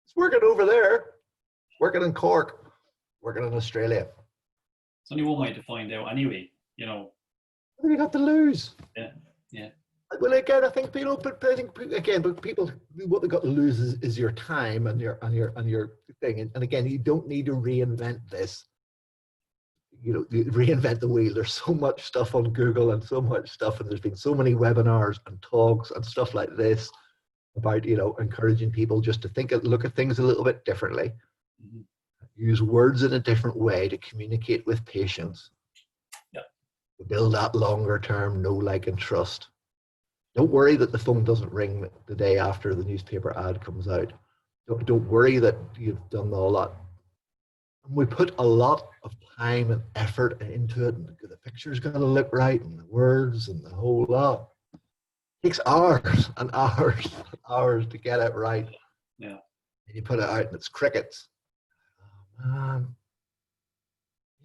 It's working over there. Working in Cork. Working in Australia. It's only one way to find out anyway. What have you got to lose? Yeah. Well, again, I think people, but people, what they got to lose is your time and your thing. And again, you don't need to reinvent this. Reinvent the wheel. There's so much stuff on Google and so much stuff, and there's been so many webinars and talks and stuff like this about encouraging people just to look at things a little bit differently. Use words in a different way to communicate with patients. To build that longer term know, like, and trust. Don't worry that the phone doesn't ring the day after the newspaper ad comes out. Don't worry that you've done all that. And we put a lot of time and effort into it, and the picture's got to look right, and the words, and the whole lot. It takes hours and hours and hours to get it right. Yeah. And you put it out, and it's crickets.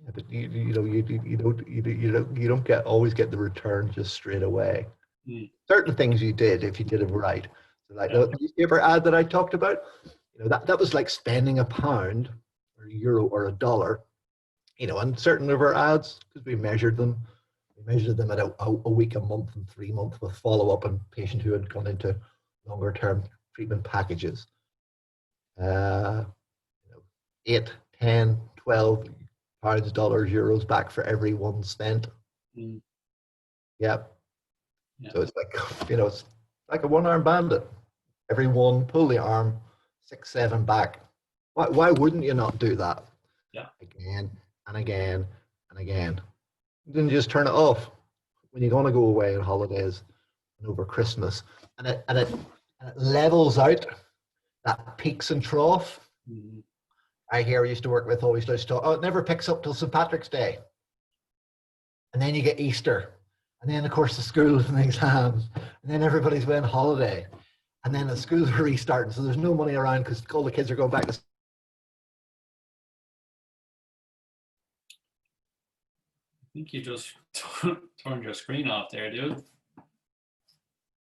Yeah, but you don't always get the return just straight away. Certain things you did if you did it right. So like the newspaper ad that I talked about, that was like spending £1 or €1 or $1. And certain of our ads, because we measured them, We measured them at a week, a month, and 3 months with follow-up and patients who had gone into longer-term treatment packages. 8, 10, 12 pounds, dollars, euros back for every one spent. Mm. Yeah. Yeah. So it's like, it's like a one-arm bandit. Every one, pull the arm, 6, 7 back. Why wouldn't you not do that? Yeah. Again and again and again. Then just turn it off when you're going to go away on holidays and over Christmas. And it levels out that peaks and trough. Mm-hmm. I used to work with always used to talk, it never picks up till St. Patrick's Day. And then you get Easter. And then, of course, the schools and the exams. And then everybody's away on holiday. And then the schools are restarting. So there's no money around because all the kids are going back to school. I think you just turned your screen off there, dude.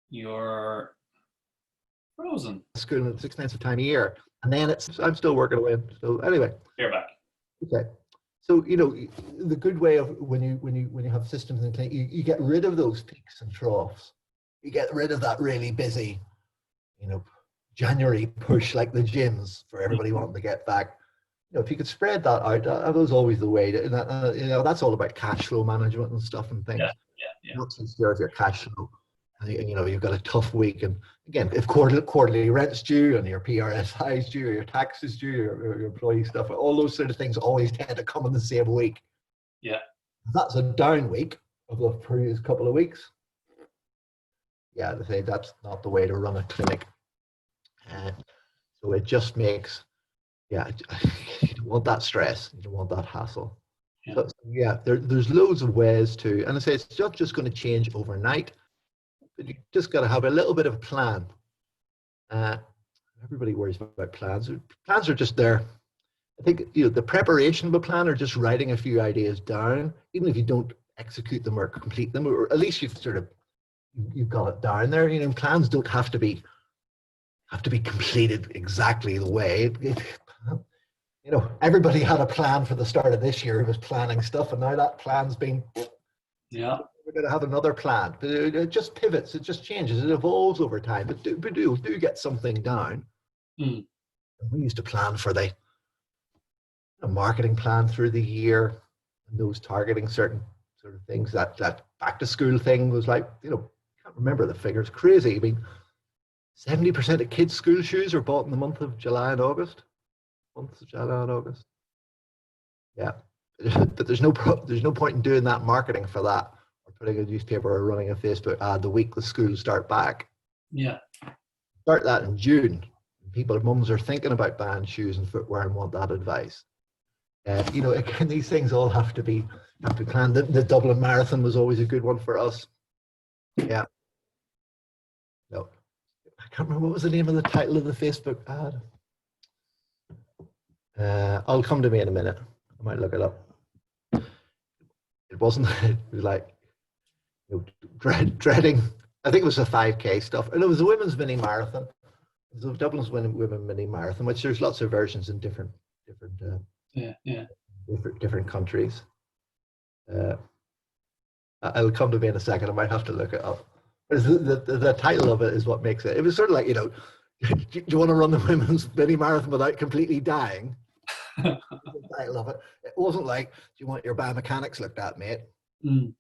You're frozen. School, it's expensive time of year. And then I'm still working away. So anyway. You're back. Okay. So, the good way of when you have systems in clinic, you get rid of those peaks and troughs. You get rid of that really busy, January push like the gyms for everybody wanting to get back. If you could spread that out, that was always the way. That's all about cash flow management and stuff and things. Yeah. Not to secure your cash flow. And, you've got a tough week. And again, if quarterly rent's due and your PRSI is due, or your tax is due, or your employee stuff, all those sort of things always tend to come in the same week. Yeah. If that's a down week of the previous couple of weeks, yeah, they say that's not the way to run a clinic. So it just makes, you don't want that stress, you don't want that hassle. Yeah. So, there's loads of ways to, and I say it's not just going to change overnight, but you just got to have a little bit of a plan. Everybody worries about plans. Plans are just there. I think the preparation of a plan, or just writing a few ideas down, even if you don't execute them or complete them, or at least you've got it down there. Plans don't have to be completed exactly the way. Everybody had a plan for the start of this year. Who was planning stuff, and now that plan's been. Yeah. We're going to have another plan, but it just pivots, it just changes, it evolves over time. But do get something down. Mm. We used to plan for the marketing plan through the year, and those targeting certain sort of things. That back to school thing was like, can't remember the figures, crazy. I mean, 70% of kids' school shoes are bought in the month of July and August. Yeah, but there's no point in doing that marketing for that, or putting a newspaper or running a Facebook ad the week the schools start back. Yeah. Start that in June. Mums are thinking about buying shoes and footwear and want that advice. Again, these things all have to be planned. The Dublin Marathon was always a good one for us. Yeah. No, I can't remember what was the name of the title of the Facebook ad. I'll come to me in a minute. I might look it up. It wasn't. It was like dreading. I think it was a 5K stuff, and it was a women's mini marathon. It was Dublin's women mini marathon, which there's lots of versions in different countries. I'll come to me in a second. I might have to look it up. But the title of it is what makes it. It was sort of like, do you want to run the women's mini marathon without completely dying? The title of it. It wasn't like, do you want your biomechanics looked at, mate? Mm.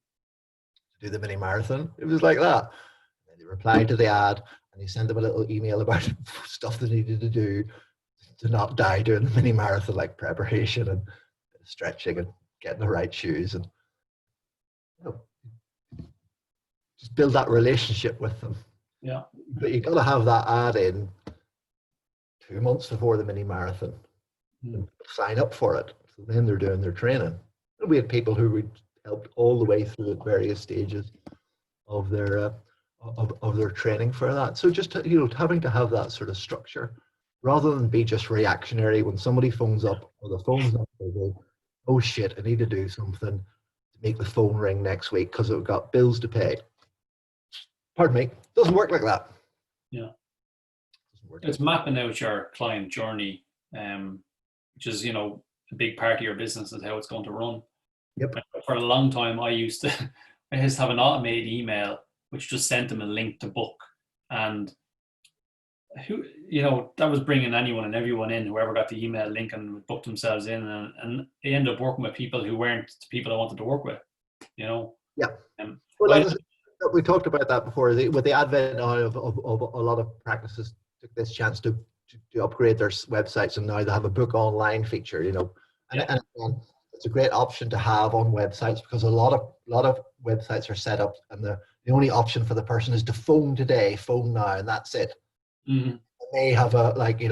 To do the mini marathon. It was like that. And they replied to the ad, and you sent them a little email about stuff they needed to do to not die doing the mini marathon, like preparation and stretching and getting the right shoes, and just build that relationship with them. Yeah. But you got to have that ad in 2 months before the mini marathon. And sign up for it. So then they're doing their training. And we had people who we helped all the way through at various stages of their training for that. So just having to have that sort of structure, rather than be just reactionary when somebody phones up or the phone's not busy. Oh shit, I need to do something to make the phone ring next week because I've got bills to pay. Pardon me, doesn't work like that. Yeah. It's mapping out your client journey, which is, a big part of your business, is how it's going to run. Yep. For a long time, I used to I used to have an automated email which just sent them a link to book, and who, that was bringing anyone and everyone in, whoever got the email link and would book themselves in, and they ended up working with people who weren't the people I wanted to work with. Yeah. Um, Well, I, we talked about that before. With the advent now of a lot of practices took this chance to upgrade their websites, and now they have a book online feature. And, Yeah. and again, it's a great option to have on websites, because a lot of websites are set up, and the only option for the person is to phone today, phone now, and that's it. mm-hmm. They have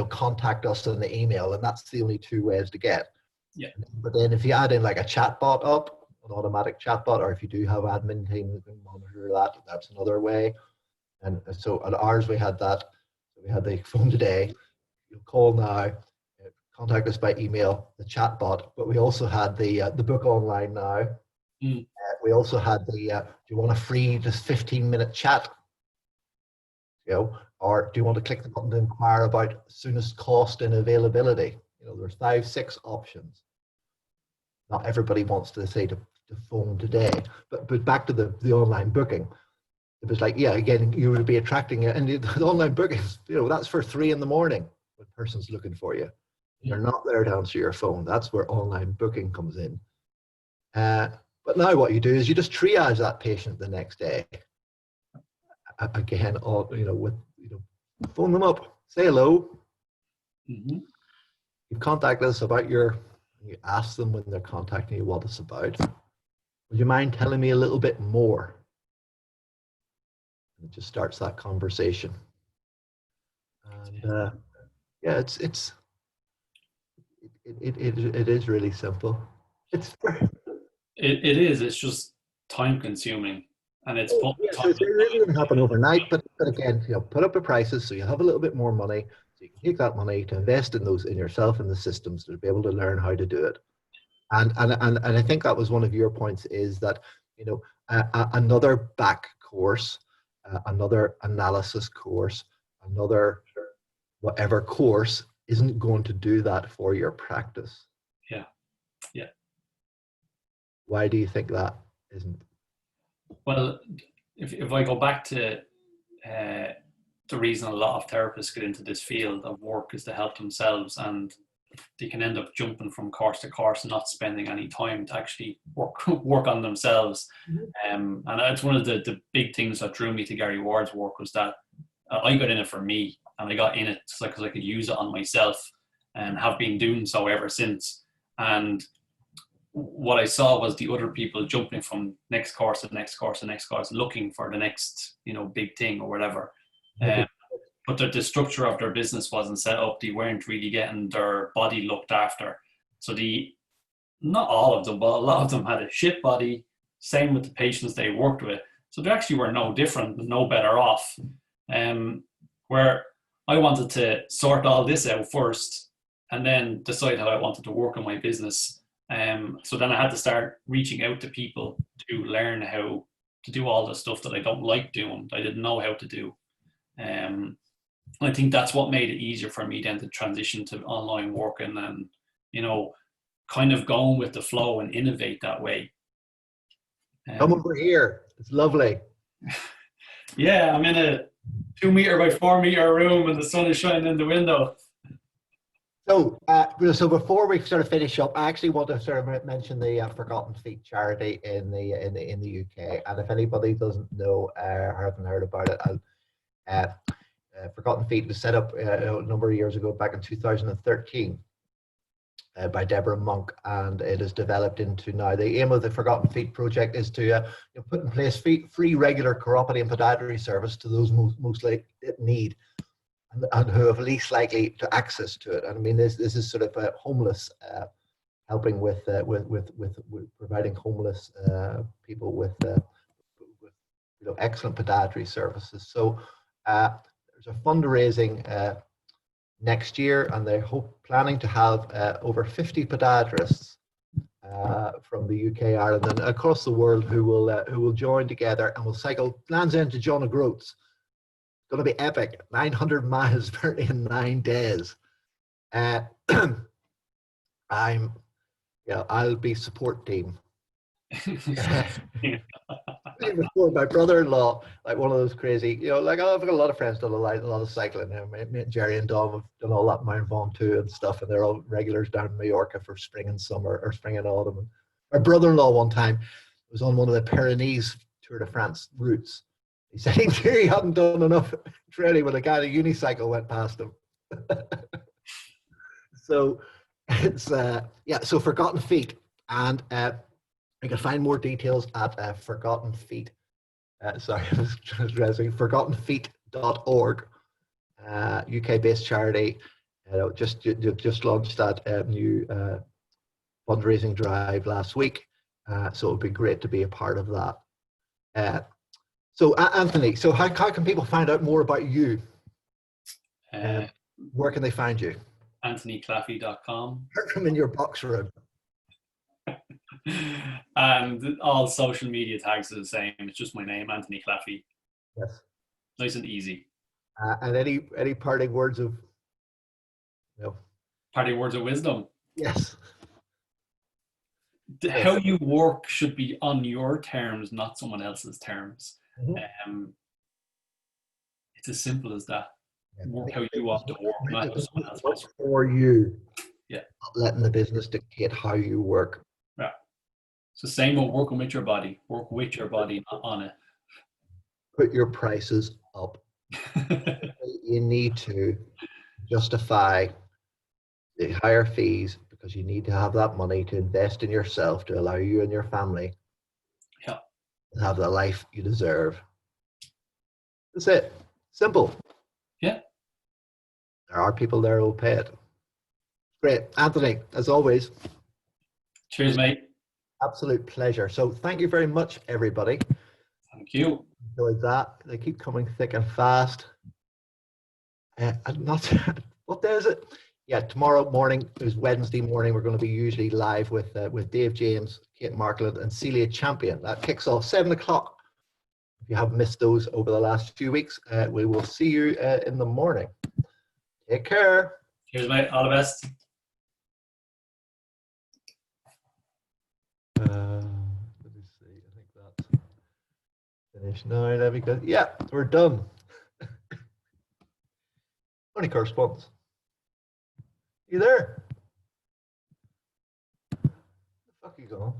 contact us in the email, and that's the only two ways to get. Yeah. But then if you add in like a chatbot up, an automatic chatbot, or if you do have admin team that can monitor that, that's another way. And so at ours we had that. We had the phone today, you call now, contact us by email, the chatbot. But we also had the book online now. Mm. We also had the do you want a free just 15-minute chat? Or do you want to click the button to inquire about soonest cost and availability? There's 5-6 options. Not everybody wants to say to phone today, but back to the online booking. It was like, yeah, again, you would be attracting it, and the online booking, that's for 3 a.m. when the person's looking for you. You're not there to answer your phone. That's where online booking comes in. But now what you do is you just triage that patient the next day. Again, phone them up, say hello. Mm-hmm. You contact us about you ask them when they're contacting you what it's about. Would you mind telling me a little bit more? And it just starts that conversation. And yeah, it is really simple. It is. It's just time consuming, and it's so it really doesn't happen overnight. But again, put up the prices so you have a little bit more money, so you can take that money to invest in yourself and the systems to be able to learn how to do it. And I think that was one of your points, is that another back course, another analysis course, another whatever course isn't going to do that for your practice. Yeah. Why do you think that isn't? Well, if I go back to the reason a lot of therapists get into this field of work is to help themselves, and they can end up jumping from course to course and not spending any time to actually work on themselves. And it's one of the big things that drew me to Gary Ward's work, was that I got in it for me, and I got in it because I could use it on myself, and have been doing so ever since. And what I saw was the other people jumping from next course to next course to next course, looking for the next big thing or whatever. But the structure of their business wasn't set up. They weren't really getting their body looked after. So not all of them, but a lot of them had a shit body. Same with the patients they worked with. So they actually were no different, no better off. Where I wanted to sort all this out first, and then decide how I wanted to work on my business. So then I had to start reaching out to people to learn how to do all the stuff that I don't like doing, I didn't know how to do. I think that's what made it easier for me then to transition to online working, and kind of going with the flow and innovate that way. Come over here, it's lovely. Yeah, I'm in a 2 meter by 4 meter room, and the sun is shining in the window. So before we sort of finish up, I actually want to sort of mention the Forgotten Feet charity in the UK. And if anybody doesn't know or haven't heard about it, Forgotten Feet was set up a number of years ago, back in 2013, by Deborah Monk, and it has developed into now. The aim of the Forgotten Feet project is to put in place free regular chiropody and podiatry service to those most likely in need, and who have least likely to access to it. And I mean, this is sort of homeless, helping with providing homeless people with excellent podiatry services. So there's a fundraising next year, and they're planning to have over 50 podiatrists from the UK, Ireland, and across the world who will join together, and will cycle Land's End to John O'Groats. Going to be epic. 900 miles in 9 days. I'll be support team. Before my brother-in-law, like one of those crazy, like I've got a lot of friends done a lot of cycling now. Me and Jerry and Dom have done all that Mount Vaughan too and stuff, and they're all regulars down in Mallorca for spring and summer, or spring and autumn. And my brother-in-law one time was on one of the Pyrenees Tour de France routes. He said he hadn't done enough training when a guy on a unicycle went past him. So it's so Forgotten Feet, and you can find more details at Forgotten Feet. Sorry, I was transgressing. ForgottenFeet.org, UK-based charity. Just launched that new fundraising drive last week, so it would be great to be a part of that. So Anthony, so how can people find out more about you? Where can they find you? AnthonyClaffey.com. From in your box room. And all social media tags are the same. It's just my name, Anthony Claffey. Yes. Nice and easy. And any parting words of parting words of wisdom? Yes. How you work should be on your terms, not someone else's terms. Mm-hmm. It's as simple as that. Work how you want to work, not how someone else wants to work. For you. Yeah. Not letting the business dictate how you work. Yeah. It's the same with working with your body. Work with your body, not on it. Put your prices up. You need to justify the higher fees because you need to have that money to invest in yourself to allow you and your family to have the life you deserve. That's it. Simple. Yeah. There are people there who will pay it. Great. Anthony, as always. Cheers, mate. Absolute pleasure. So thank you very much, everybody. Thank you. Enjoyed that. They keep coming thick and fast. What day is it? Yeah, tomorrow morning is Wednesday morning. We're going to be usually live with Dave James, Kate Markland, and Celia Champion. That kicks off 7 o'clock. If you have missed those over the last few weeks, we will see you in the morning. Take care. Cheers, mate. All the best. Let me see. I think that's finished now. Let me go. Yeah, we're done. Only corresponds. You there? Where the fuck are you going?